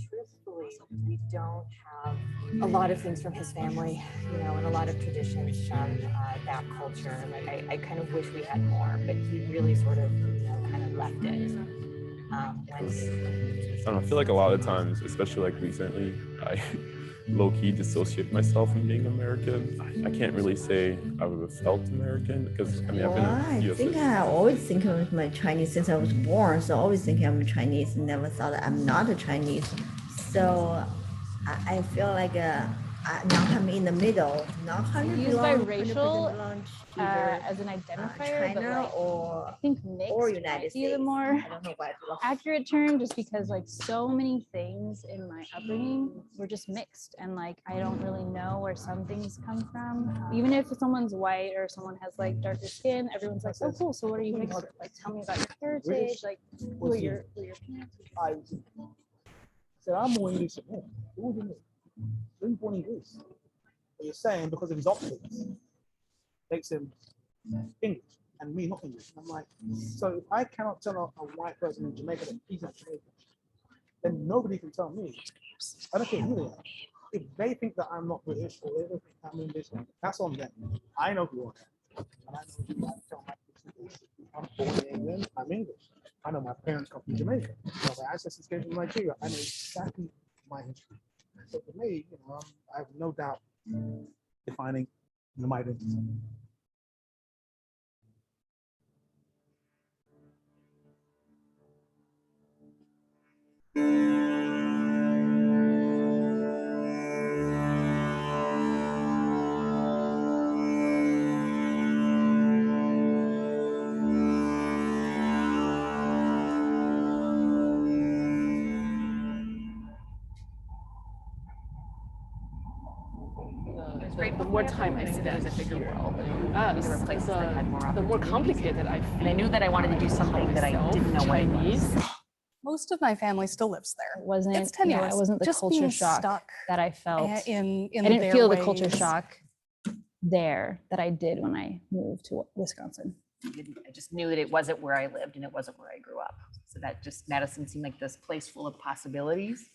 truthfully, we don't have a lot of things from his family, and a lot of traditions from that culture. Like I kind of wish we had more, but he really sort of, kind of left it. I don't know, I feel like a lot of times, especially like recently, I low-key dissociate myself from being American. I can't really say I would have felt American because I've been I think I always think of my Chinese since I was born, so always thinking I'm Chinese, never thought that I'm not a Chinese. So I feel like now I'm in the middle, not 100% Used biracial belong to as an identifier, but China like, or I think mixed or might United be the States. more I don't know why I belong. accurate term, just because like so many things in my upbringing were just mixed, and like I don't really know where some things come from. Even if someone's white or someone has like darker skin, everyone's like, "Oh, cool. So what are you mixed with? Like, tell me about your heritage. Like, who are your parents?" So I'm more English. Really born in Greece. But you're saying because of his optics makes him English and me not English. And I'm like, so if I cannot tell a white person in Jamaica that he's not Jamaican, then nobody can tell me. I don't care who they are. If they think that I'm not British or they think I'm English, that's on them. I know who I am. And I know who I tell my kids. I'm born in England, I'm English. I know my parents come from Jamaica. I know my ancestors came from Nigeria. I know exactly my history. So for me, I have no doubt defining my identity. the more time I spent here, the more complicated I feel. And I knew that I wanted to do something that I didn't know what it was. Most of my family still lives there. It wasn't, It's 10 yeah, years. it wasn't the Just culture being shock stuck that I felt. in I didn't their feel the culture ways. shock there that I did when I moved to Wisconsin. I just knew that it wasn't where I lived and it wasn't where I grew up. So that just, Madison seemed like this place full of possibilities.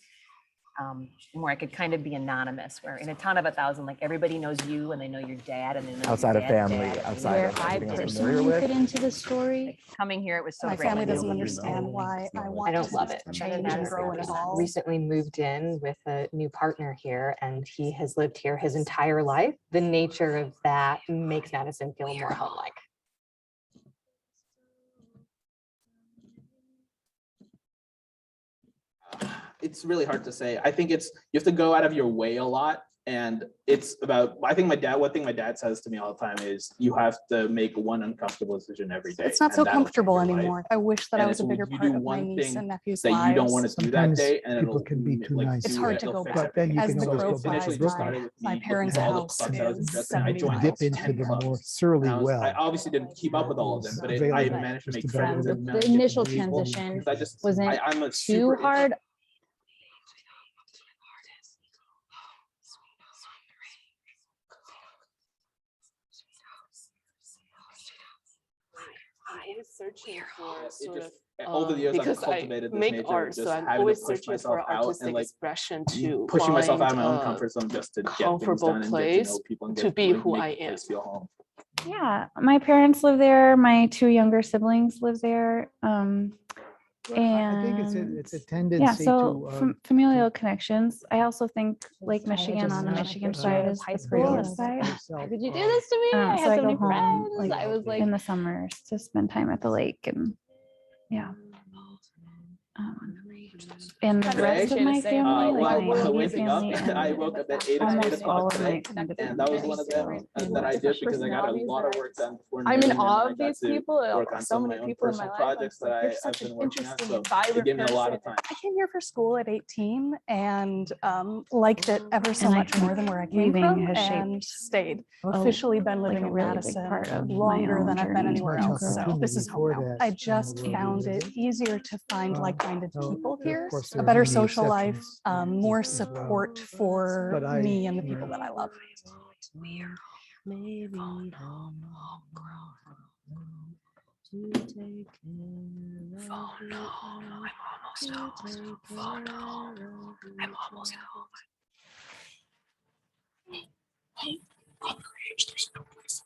Where I could kind of be anonymous, where in a town of 1,000, like everybody knows you and they know your dad and they know your Outside of dad's family, dad. outside Where of I everything else I'm personally familiar with. fit into the story. Like, coming here, it was so My great. family Like, doesn't understand why I want I don't to love it. change and grow and evolve. Recently moved in with a new partner here, and he has lived here his entire life. The nature of that makes Madison feel more home-like. It's really hard to say. I think it's, you have to go out of your way a lot. And it's about, I think one thing my dad says to me all the time is you have to make one uncomfortable decision every day. It's not so and that'll change comfortable your life. anymore. I wish that And I was a if bigger you part do of my one niece thing and nephew's that you don't want lives. to do that Sometimes day, and people it'll can be too nice. It's hard to go back. Then you As can the always crow go back to flies, Brooklyn. my parents' all the house clubs I was is interested in. I 70 joined Dip like into 10 the more clubs. surly And well. I obviously didn't keep up with all of them, but I available managed to just make about friends. every- and The managed to get initial to meet people. transition Because I just, wasn't I'm a too super hard. I'm always searching for sort of over the years I've because I cultivated this make nature art, of so just I'm having to always push searching myself for out artistic and like expression to pushing myself out of my own find comfort zone just to a get things comfortable done and get to place know people and to get be like, who make I the am. place feel home. Yeah, my parents live there. My two younger siblings live there. I think And it's a tendency yeah, so to, familial connections. I also think Lake kinda Michigan just on the not Michigan the side is high the school, prettiest and side. yourself, Did you do uh, this to me? I so had I so go many home, friends. like, I was like in the summers to spend time at the lake and yeah. And the rest of my family, like my immediate family, I woke up at 8 almost all of my today, extended and that was one of them that I did because I got a lot of work done before I'm in noon, and awe I of got these to people. work on So some of many my own people in my personal life. projects that You're I've such been an working on. interesting, So it vibrant gave me a lot of person. time. I came here for school at 18 and liked it ever so And I much think more than where I came leaving from has and shaped stayed. a- Officially been like living a in really big Madison part of my longer own than I've been journey anywhere and else. So growth. this is home now. I just found it easier to find like-minded people here, a better social life, more support for me and the people that I love. Maybe Oh no, I'm almost home. Oh no, I'm almost home. There's no place.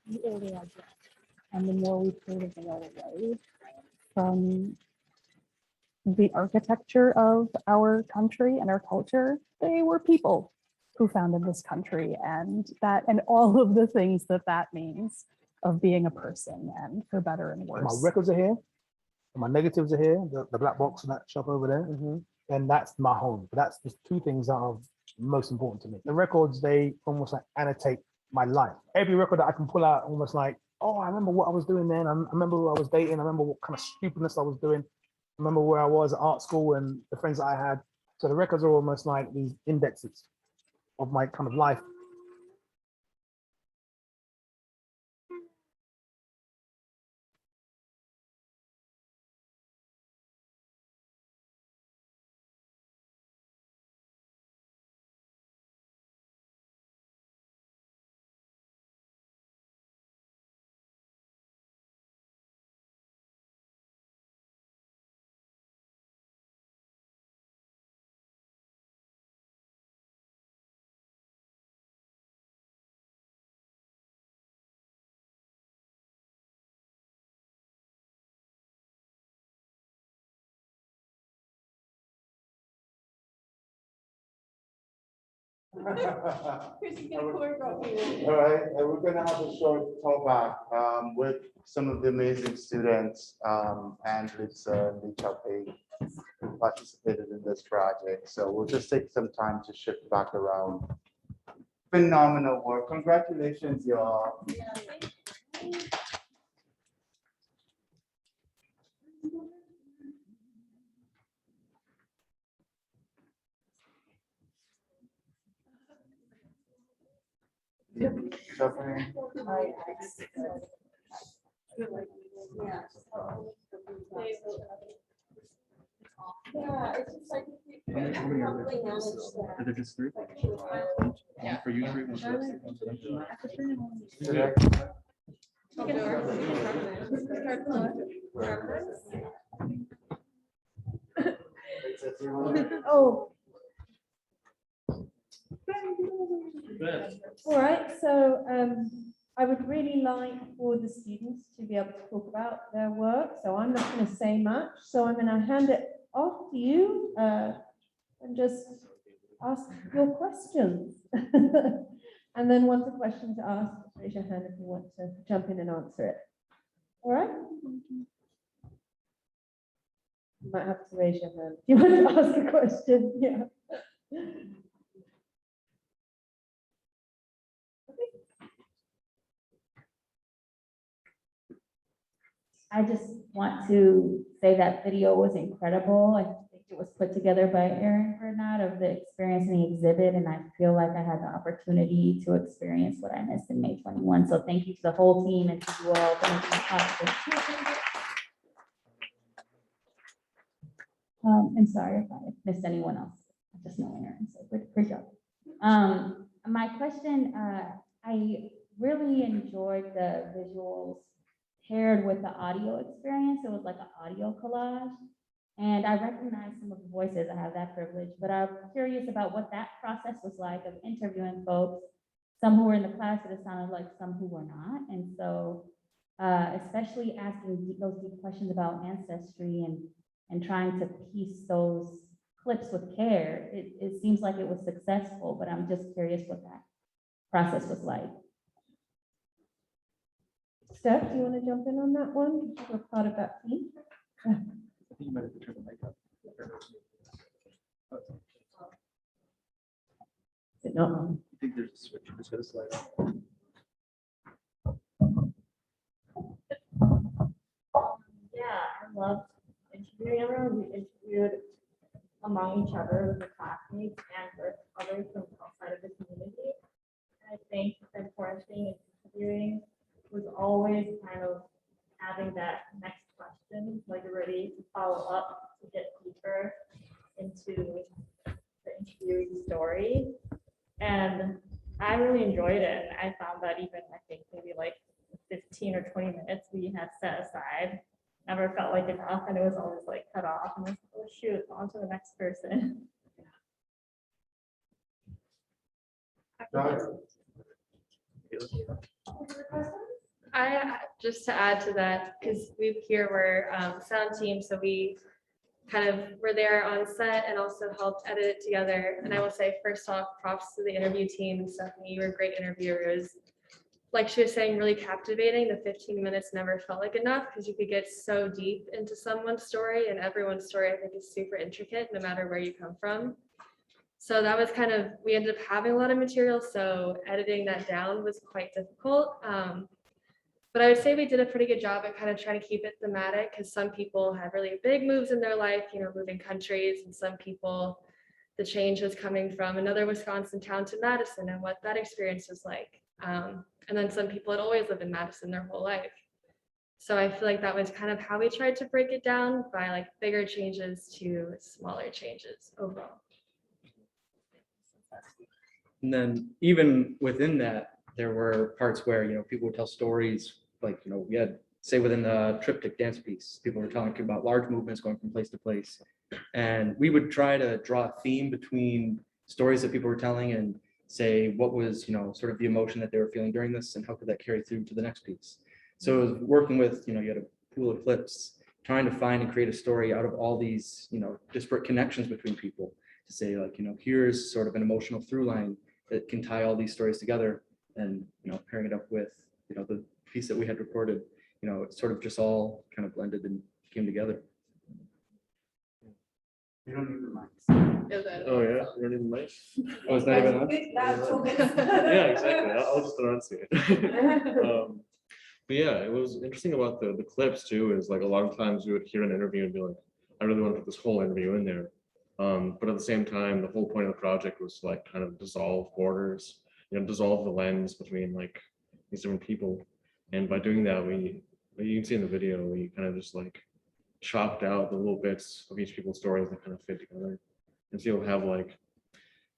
The older I get, and the more we sort of get away from the architecture of our country and our culture. They were people who founded this country, and all of the things that means of being a person, and for better and worse. My records are here, my negatives are here, the black box and that shop over there, and that's my home. That's the two things that are most important to me. The records, they almost like annotate my life. Every record that I can pull out, almost like, oh, I remember what I was doing then. I remember who I was dating. I remember what kind of stupidness I was doing. I remember where I was at art school and the friends that I had. So the records are almost like these indexes of my kind of life. All right, we're gonna have a short talk back with some of the amazing students and Lisa and Lee Chappé who participated in this project. So we'll just take some time to shift back around. Phenomenal work. Congratulations, y'all. Suffering. Yeah, it's just like. Are there just three? Yeah. For you three, one for us, one for them. Oh. All right, so I would really like for the students to be able to talk about their work. So I'm not going to say much. So I'm going to hand it off to you and just ask your questions. And then once a question's asked, raise your hand if you want to jump in and answer it. All right? You might have to raise your hand if you want to ask a question. Yeah. I just want to say that video was incredible. I think it was put together by Erin Bernard of the Experience in the Exhibit, and I feel like I had the opportunity to experience what I missed in May 21. So thank you to the whole team and to you all for making it possible. And sorry if I missed anyone else. I just know Erin, so great job. My question, I really enjoyed the visuals paired with the audio experience. It was like an audio collage. And I recognize some of the voices, I have that privilege, but I'm curious about what that process was like of interviewing folks, some who were in the class that it sounded like some who were not. And so especially asking those deep questions about ancestry and trying to piece those clips with care, it seems like it was successful, but I'm just curious what that process was like. Steph, do you want to jump in on that one? We're part of that team. I think you might have to turn the mic up. Is it not on? I think there's a switch. You just got to slide up. Yeah, I love interviewing everyone. We interviewed among each other with the classmates and with others from outside of the community. And I think the important thing in interviewing was always kind of having that next question, like ready to follow up to get deeper into the interviewee story. And I really enjoyed it. I found that even, I think maybe like 15 or 20 minutes we had set aside never felt like enough, and it was always like cut off and was, oh shoot, on to the next person. Just to add to that, because we here were sound team, so we kind of were there on set and also helped edit it together. And I will say, first off, props to the interview team. Stephanie, you were a great interviewer. It was, like she was saying, really captivating. The 15 minutes never felt like enough because you could get so deep into someone's story, and everyone's story I think is super intricate no matter where you come from. So that was kind of, we ended up having a lot of material, so editing that down was quite difficult. But I would say we did a pretty good job at kind of trying to keep it thematic, because some people have really big moves in their life, you know, moving countries, and some people, the change was coming from another Wisconsin town to Madison and what that experience was like. And then some people had always lived in Madison their whole life. So I feel like that was kind of how we tried to break it down, by like bigger changes to smaller changes overall. And then even within that, there were parts where, you know, people would tell stories like, you know, we had, say within the triptych dance piece, people were talking about large movements going from place to place. And we would try to draw a theme between stories that people were telling and say what was, you know, sort of the emotion that they were feeling during this and how could that carry through to the next piece. So it was working with, you know, you had a pool of clips, trying to find and create a story out of all these, you know, disparate connections between people to say like, you know, here's sort of an emotional through line that can tie all these stories together, and pairing it up with the piece that we had recorded, it sort of just all kind of blended and came together. You don't need the mics. Oh yeah, you don't need the mic. Oh, it's not even on? Yeah, exactly. I'll just enunciate. But yeah, it was interesting about the clips too, is like a lot of times you would hear an interview and be like, I really want to put this whole interview in there. But at the same time, the whole point of the project was to like kind of dissolve borders, dissolve the lens between like these different people. And by doing that, you can see in the video, we kind of just like chopped out the little bits of each people's stories that kind of fit together. And so you'll have like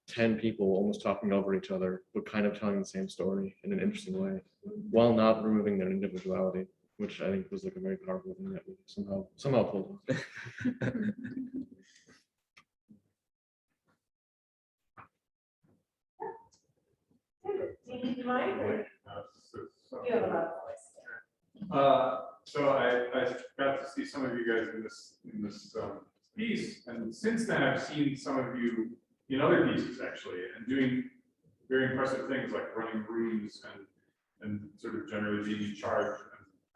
10 people almost talking over each other, but kind of telling the same story in an interesting way, while not removing their individuality, which I think was like a very powerful thing that we somehow pulled off. So I got to see some of you guys in this piece, and since then I've seen some of you in other pieces actually, and doing very impressive things like running rooms and sort of generally being in charge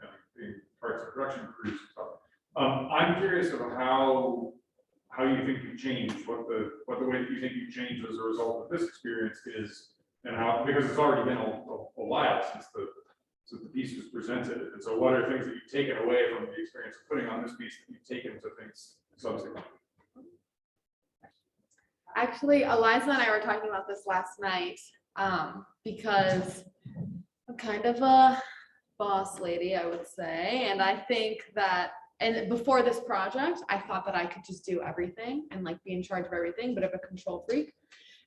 and being parts of production crews and stuff. I'm curious about how you think you've changed, what the way that you think you've changed as a result of this experience is, and how, because it's already been a while since the piece was presented. And so what are things that you've taken away from the experience of putting on this piece that you've taken to things subsequently? Actually, Eliza and I were talking about this last night because I'm kind of a boss lady, I would say. And I think that, and before this project, I thought that I could just do everything and like be in charge of everything, but of a control freak.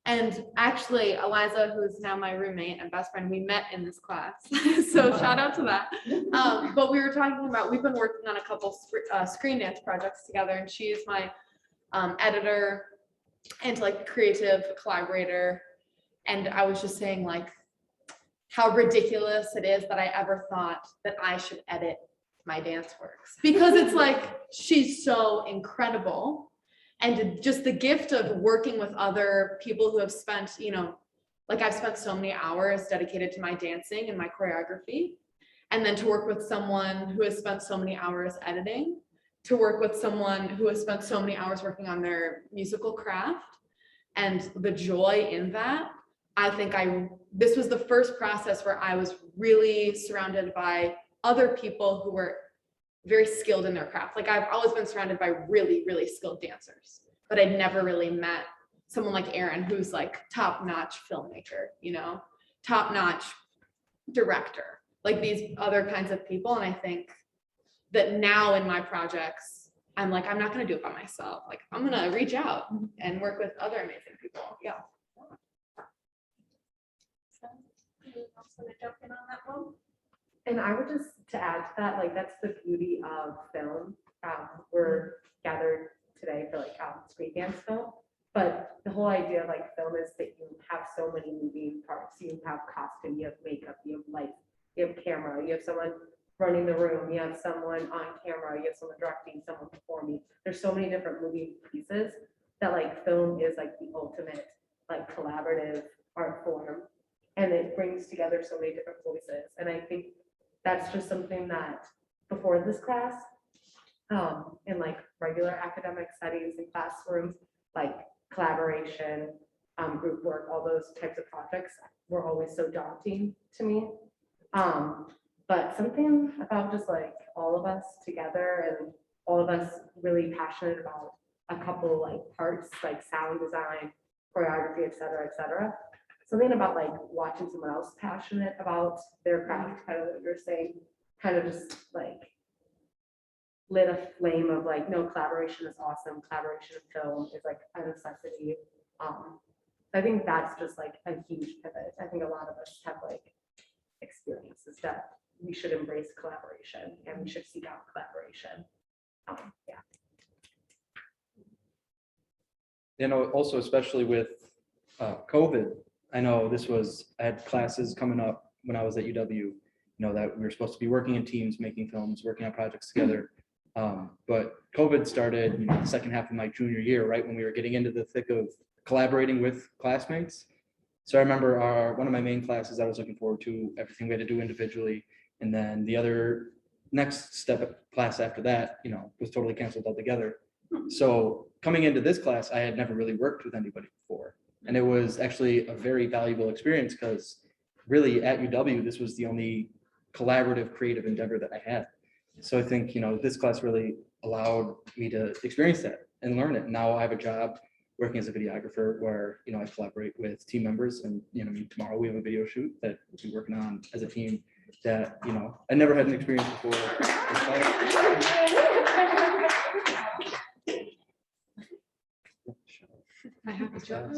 And actually, Eliza, who's now my roommate and best friend, we met in this class. So shout out to that. But we were talking about, we've been working on a couple screen dance projects together, and she is my editor and like creative collaborator. And I was just saying like how ridiculous it is that I ever thought that I should edit my dance works, because it's like, she's so incredible. And just the gift of working with other people who have spent, like I've spent so many hours dedicated to my dancing and my choreography. And then to work with someone who has spent so many hours editing, to work with someone who has spent so many hours working on their musical craft, and the joy in that. I think this was the first process where I was really surrounded by other people who were very skilled in their craft. Like I've always been surrounded by really, really skilled dancers, but I'd never really met someone like Aaron, who's like top-notch filmmaker, top-notch director, like these other kinds of people. And I think that now in my projects, I'm like, I'm not gonna do it by myself. Like I'm gonna reach out and work with other amazing people. Yeah. Jump in on that one. And I would just, to add to that, like that's the beauty of film. We're gathered today for like screen dance film, but the whole idea of like film is that you have so many moving parts. You have costume, you have makeup, you have light, you have camera, you have someone running the room, you have someone on camera, you have someone directing, someone performing. There's so many different moving pieces that like film is like the ultimate like collaborative art form, and it brings together so many different voices. And I think that's just something that before this class, in like regular academic settings and classrooms, like collaboration, group work, all those types of projects were always so daunting to me. But something about just like all of us together and all of us really passionate about a couple like parts, like sound design, choreography, et cetera, something about like watching someone else passionate about their craft, kind of what you're saying, kind of just like lit a flame of like, no, collaboration is awesome. Collaboration in film is like a necessity. I think that's just like a huge pivot. I think a lot of us have like experiences that we should embrace collaboration and we should seek out collaboration. Yeah. Also, especially with COVID, I know I had classes coming up when I was at UW, that we were supposed to be working in teams, making films, working on projects together. But COVID started, the second half of my junior year, right when we were getting into the thick of collaborating with classmates. So I remember one of my main classes I was looking forward to, everything we had to do individually. And then the other next step class after that, was totally canceled altogether. So coming into this class, I had never really worked with anybody before. And it was actually a very valuable experience because really at UW, this was the only collaborative creative endeavor that I had. So I think, this class really allowed me to experience that and learn it. Now I have a job working as a videographer where, I collaborate with team members and, tomorrow we have a video shoot that we'll be working on as a team that, I never had an experience before. I have a job.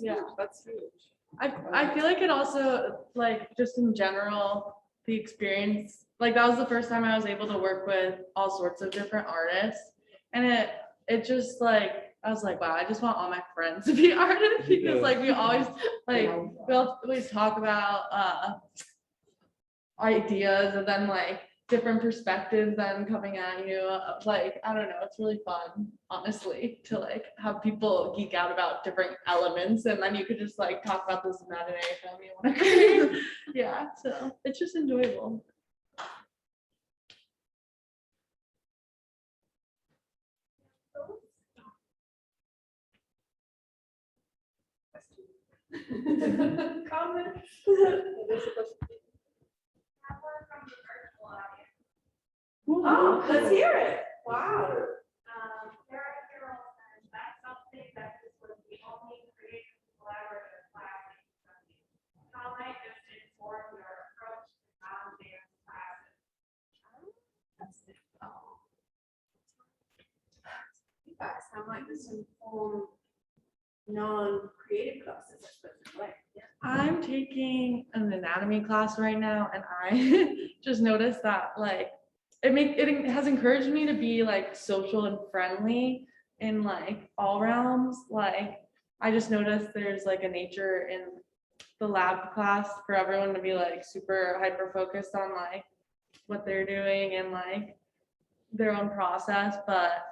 Yeah, that's huge. I feel like it also, like, just in general, the experience, like, that was the first time I was able to work with all sorts of different artists. And it just, like, I was like, wow, I just want all my friends to be artists because, like, we always talk about ideas and then, like, different perspectives then coming at you. Like, I don't know, it's really fun, honestly, to like have people geek out about different elements and then you could just like talk about this imaginary film you want to create. Yeah, so it's just enjoyable. Comment. Oh, let's hear it. Wow. That's something that this was the only creative collaborative class. How might this inform your approach to non-dance classes? You guys, how might this inform non-creative classes? I'm taking an anatomy class right now and I just noticed that like it has encouraged me to be like social and friendly in like all realms. Like I just noticed there's like a nature in the lab class for everyone to be like super hyper focused on like what they're doing and like their own process. But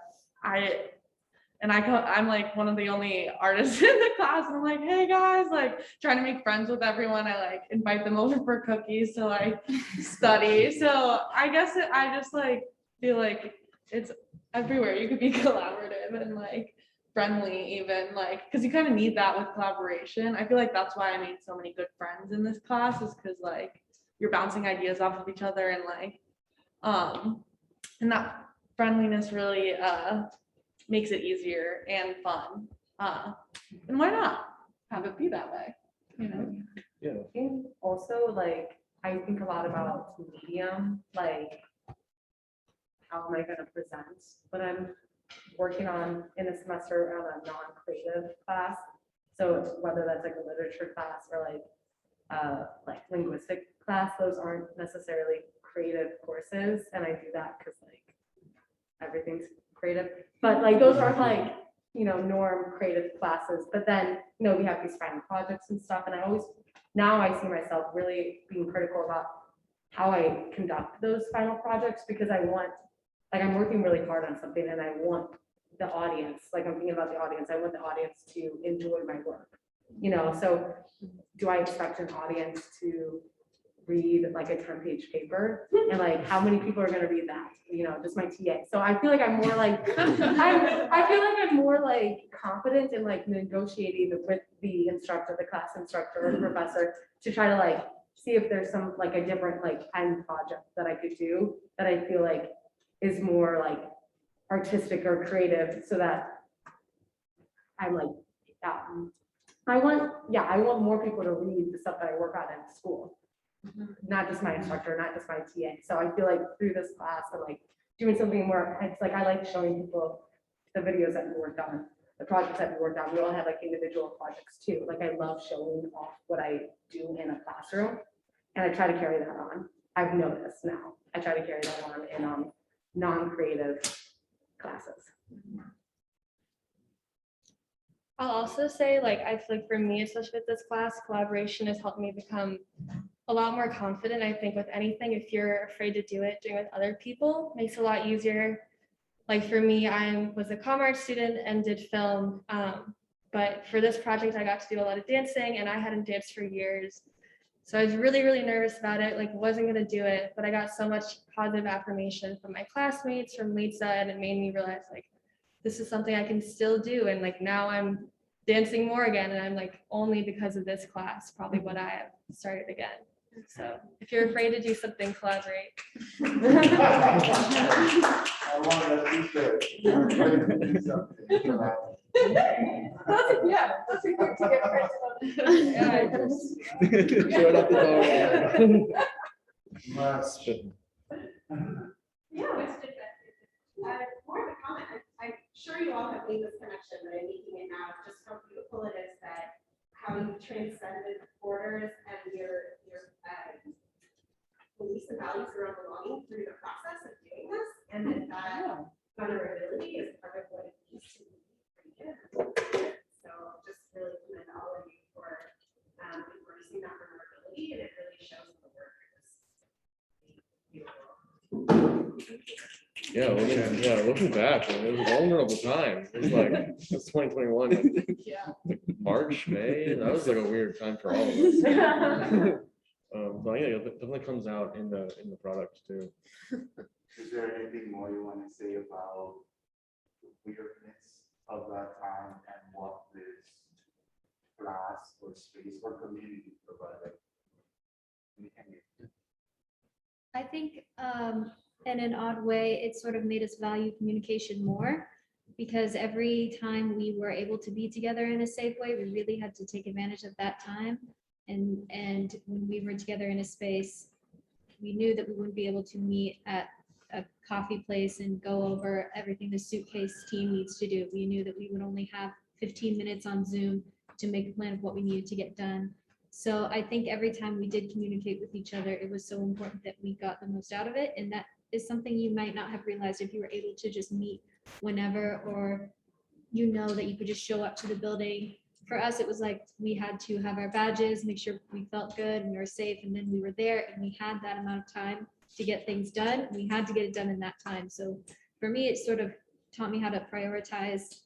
I'm like one of the only artists in the class and I'm like, hey guys, like trying to make friends with everyone. I like invite them over for cookies to like study. So I guess I just like feel like it's everywhere. You could be collaborative and like friendly even like, cause you kind of need that with collaboration. I feel like that's why I made so many good friends in this class is cause like you're bouncing ideas off of each other and like, and that friendliness really, makes it easier and fun. And why not have it be that way? Yeah. And also like, I think a lot about medium, like how am I going to present what I'm working on in a semester on a non-creative class. So whether that's like a literature class or like linguistic class, those aren't necessarily creative courses. And I do that because like everything's creative, but like those aren't like, norm creative classes. But then, we have these final projects and stuff. And now I see myself really being critical about how I conduct those final projects because I'm working really hard on something and I want the audience, like I'm thinking about the audience, I want the audience to enjoy my work, so do I expect an audience to read like a 10-page paper and like how many people are going to read that, just my TA. So I feel like I'm more like I feel like I'm more like confident in like negotiating with the instructor, the class instructor or the professor to try to like see if there's some like a different like end project that I could do that I feel like is more like artistic or creative so that I'm like I want more people to read the stuff that I work on in school. Not just my instructor, not just my TA. So I feel like through this class and like doing something more, it's like I like showing people the videos that we worked on, the projects that we worked on. We all have like individual projects too. Like I love showing off what I do in a classroom and I try to carry that on. I've noticed now. I try to carry that on in non-creative classes. I'll also say, like, I feel like for me, especially with this class, collaboration has helped me become a lot more confident. I think with anything, if you're afraid to do it, doing it with other people makes it a lot easier. Like for me, I was a comm art student and did film, But for this project, I got to do a lot of dancing and I hadn't danced for years. So I was really, really nervous about it, like wasn't gonna do it, but I got so much positive affirmation from my classmates, from Lisa, and it made me realize like, this is something I can still do. And like now I'm dancing more again. And I'm like, only because of this class, probably what I have started again. So if you're afraid to do something, collaborate. I want to t-shirt. You're afraid to do something. Yeah, that's a good to get printed on. Yeah, Throw it out the door. Must. Yeah, more of a comment. I'm sure you all have made this connection, but I'm making it now, just how beautiful it is that how you transcended borders and your beliefs and values around belonging through the process of doing this, and that vulnerability is part of what it means to be creative. So just really commend all of you for embracing that vulnerability, and it really shows in the work. Looking back, it was a vulnerable time. It was like, it's 2021, like March, May, that was like a weird time for all of us. But yeah, it definitely comes out in the product too. Is there anything more you want to say about the weirdness of that time and what this class or space or community provided? I think in an odd way, it sort of made us value communication more, because every time we were able to be together in a safe way, we really had to take advantage of that time. And when we were together in a space, we knew that we wouldn't be able to meet at a coffee place and go over everything the suitcase team needs to do. We knew that we would only have 15 minutes on Zoom to make a plan of what we needed to get done. So I think every time we did communicate with each other, it was so important that we got the most out of it. And that is something you might not have realized if you were able to just meet whenever, or you know that you could just show up to the building. For us, it was like we had to have our badges, make sure we felt good and we were safe, and then we were there and we had that amount of time to get things done. We had to get it done in that time. So for me, it sort of taught me how to prioritize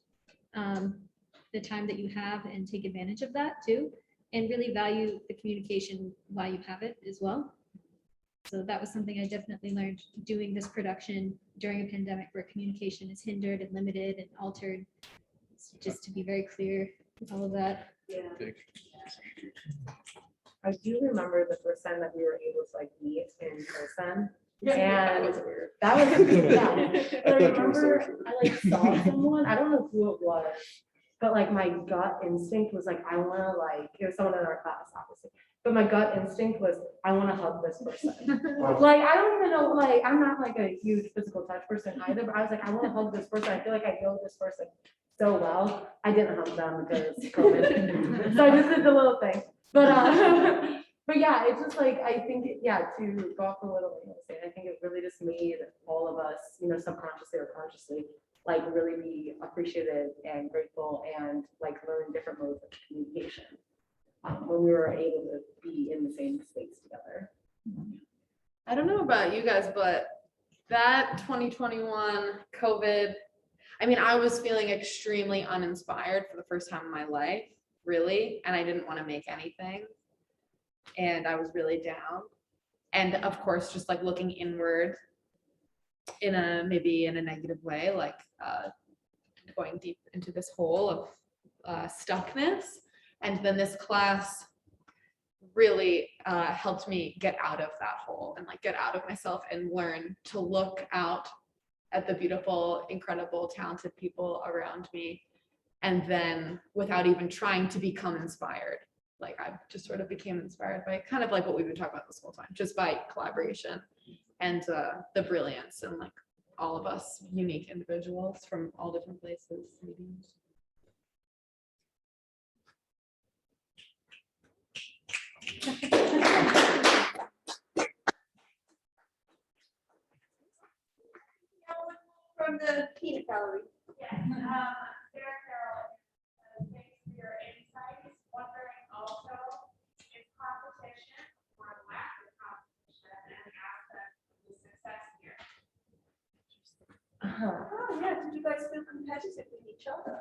the time that you have and take advantage of that too, and really value the communication while you have it as well. So that was something I definitely learned doing this production during a pandemic where communication is hindered and limited and altered. Just to be very clear with all of that. Yeah. I do remember the first time that we were able to like meet in person. And that was yeah. But I remember I like saw someone, I don't know who it was, but like my gut instinct was like, I want to like, it was someone in our class, obviously. But my gut instinct was, I want to hug this person. Like, I don't even know, like, I'm not like a huge physical touch person either, but I was like, I want to hug this person. I feel like I know this person so well. I didn't hug them because COVID. So I just did the little thing. But yeah, it's just like, I think, to go off a little, I think it really just made all of us, subconsciously or consciously, like really be appreciative and grateful and like learn different modes of communication. When we were able to be in the same space together. I don't know about you guys, but that 2021 COVID, I mean, I was feeling extremely uninspired for the first time in my life, really, and I didn't want to make anything. And I was really down. And of course, just like looking inward in maybe in a negative way, like going deep into this hole of stuckness. And then this class really helped me get out of that hole and like get out of myself and learn to look out at the beautiful, incredible, talented people around me. And then without even trying to become inspired, like I just sort of became inspired by kind of like what we've been talking about this whole time, just by collaboration and the brilliance and like all of us unique individuals from all different places, mediums. From the peanut gallery. Yes, Sarah Carroll, thanks for your insights. Wondering also, is competition or lack of competition an aspect of the success here? Oh yeah, did you guys feel competitive with each other?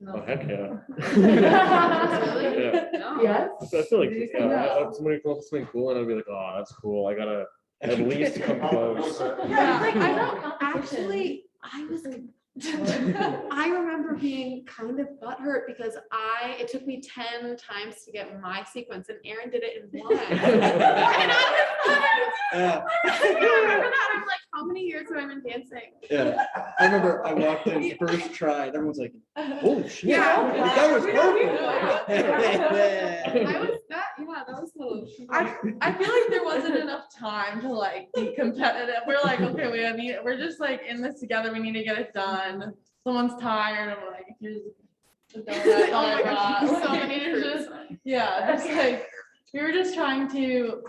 Oh, heck yeah. Really? Yeah. No. Yes. So I feel like, Did you say yeah, no? somebody comes up with something cool and I'd be like, oh, that's cool. I gotta at least come close. Yeah, like I don't, actually, I was, I remember being kind of butthurt because it took me 10 times to get my sequence and Aaron did it in 1. And I remember that, I'm like, how many years have I been dancing? Yeah, I remember I walked in first try, and everyone's like, holy shit, Yeah. that was perfect. I was that, yeah, that was the. I feel like there wasn't enough time to like be competitive. We're like, okay, we're just like in this together. We need to get it done. Someone's tired. I'm like, here's the donut. Oh my gosh, So so many many just, fruits. yeah, just like, we were just trying to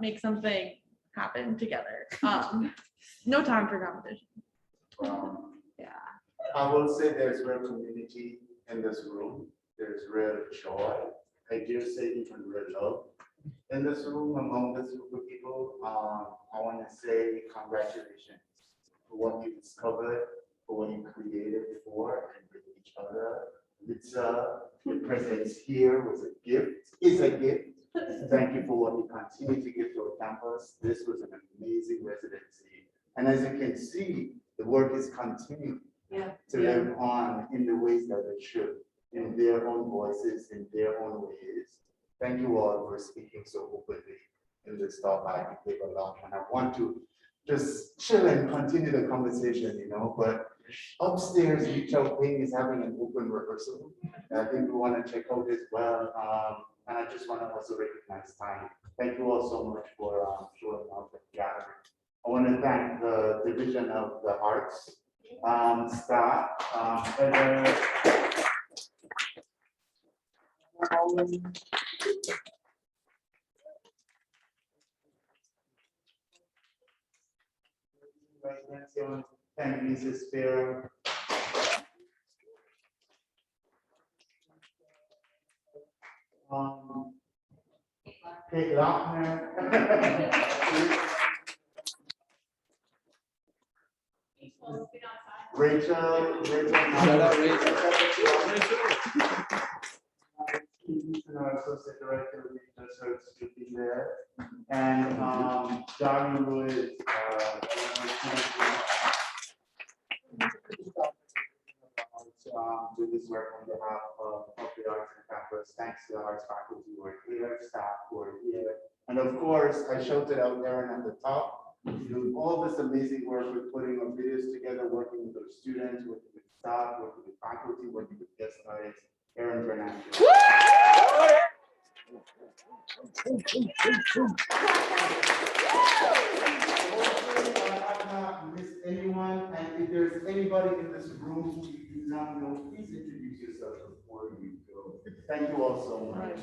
make something happen together. No time for competition. Yeah. I will say there's real community in this room. There's real joy. I dare say even real love in this room among this group of people. I want to say congratulations for what you discovered, for what you created for and with each other. It's your presence here was a gift, is a gift. Thank you for what you continue to give to our campus. This was an amazing residency. And as you can see, the work is continuing to live on in the ways that it should, in their own voices, in their own ways. Thank you all for speaking so openly in this talk. I gave a lot, and I want to just chill and continue the conversation, but upstairs, UW Wing is having an open rehearsal. I think we want to check out as well. And I just want to also recognize time. Thank you all so much for showing up and gathering. I want to thank the Division of the Arts staff, thank Mrs. Spear. Kate Lochner. Rachel. Shout out Rachel. Our Associate Director of Regional Search to be there. And Darren Lewis, do this work on behalf of the arts and campus. Thanks to the arts faculty who are here, staff who are here. And of course, I shouted out Aaron at the top. Doing all this amazing work with putting our videos together, working with our students, working with staff, working with faculty, working with guest artists. Aaron Bernanke. I have not missed anyone, and if there's anybody in this room who you do not know, please introduce yourself before you go. Thank you all so much.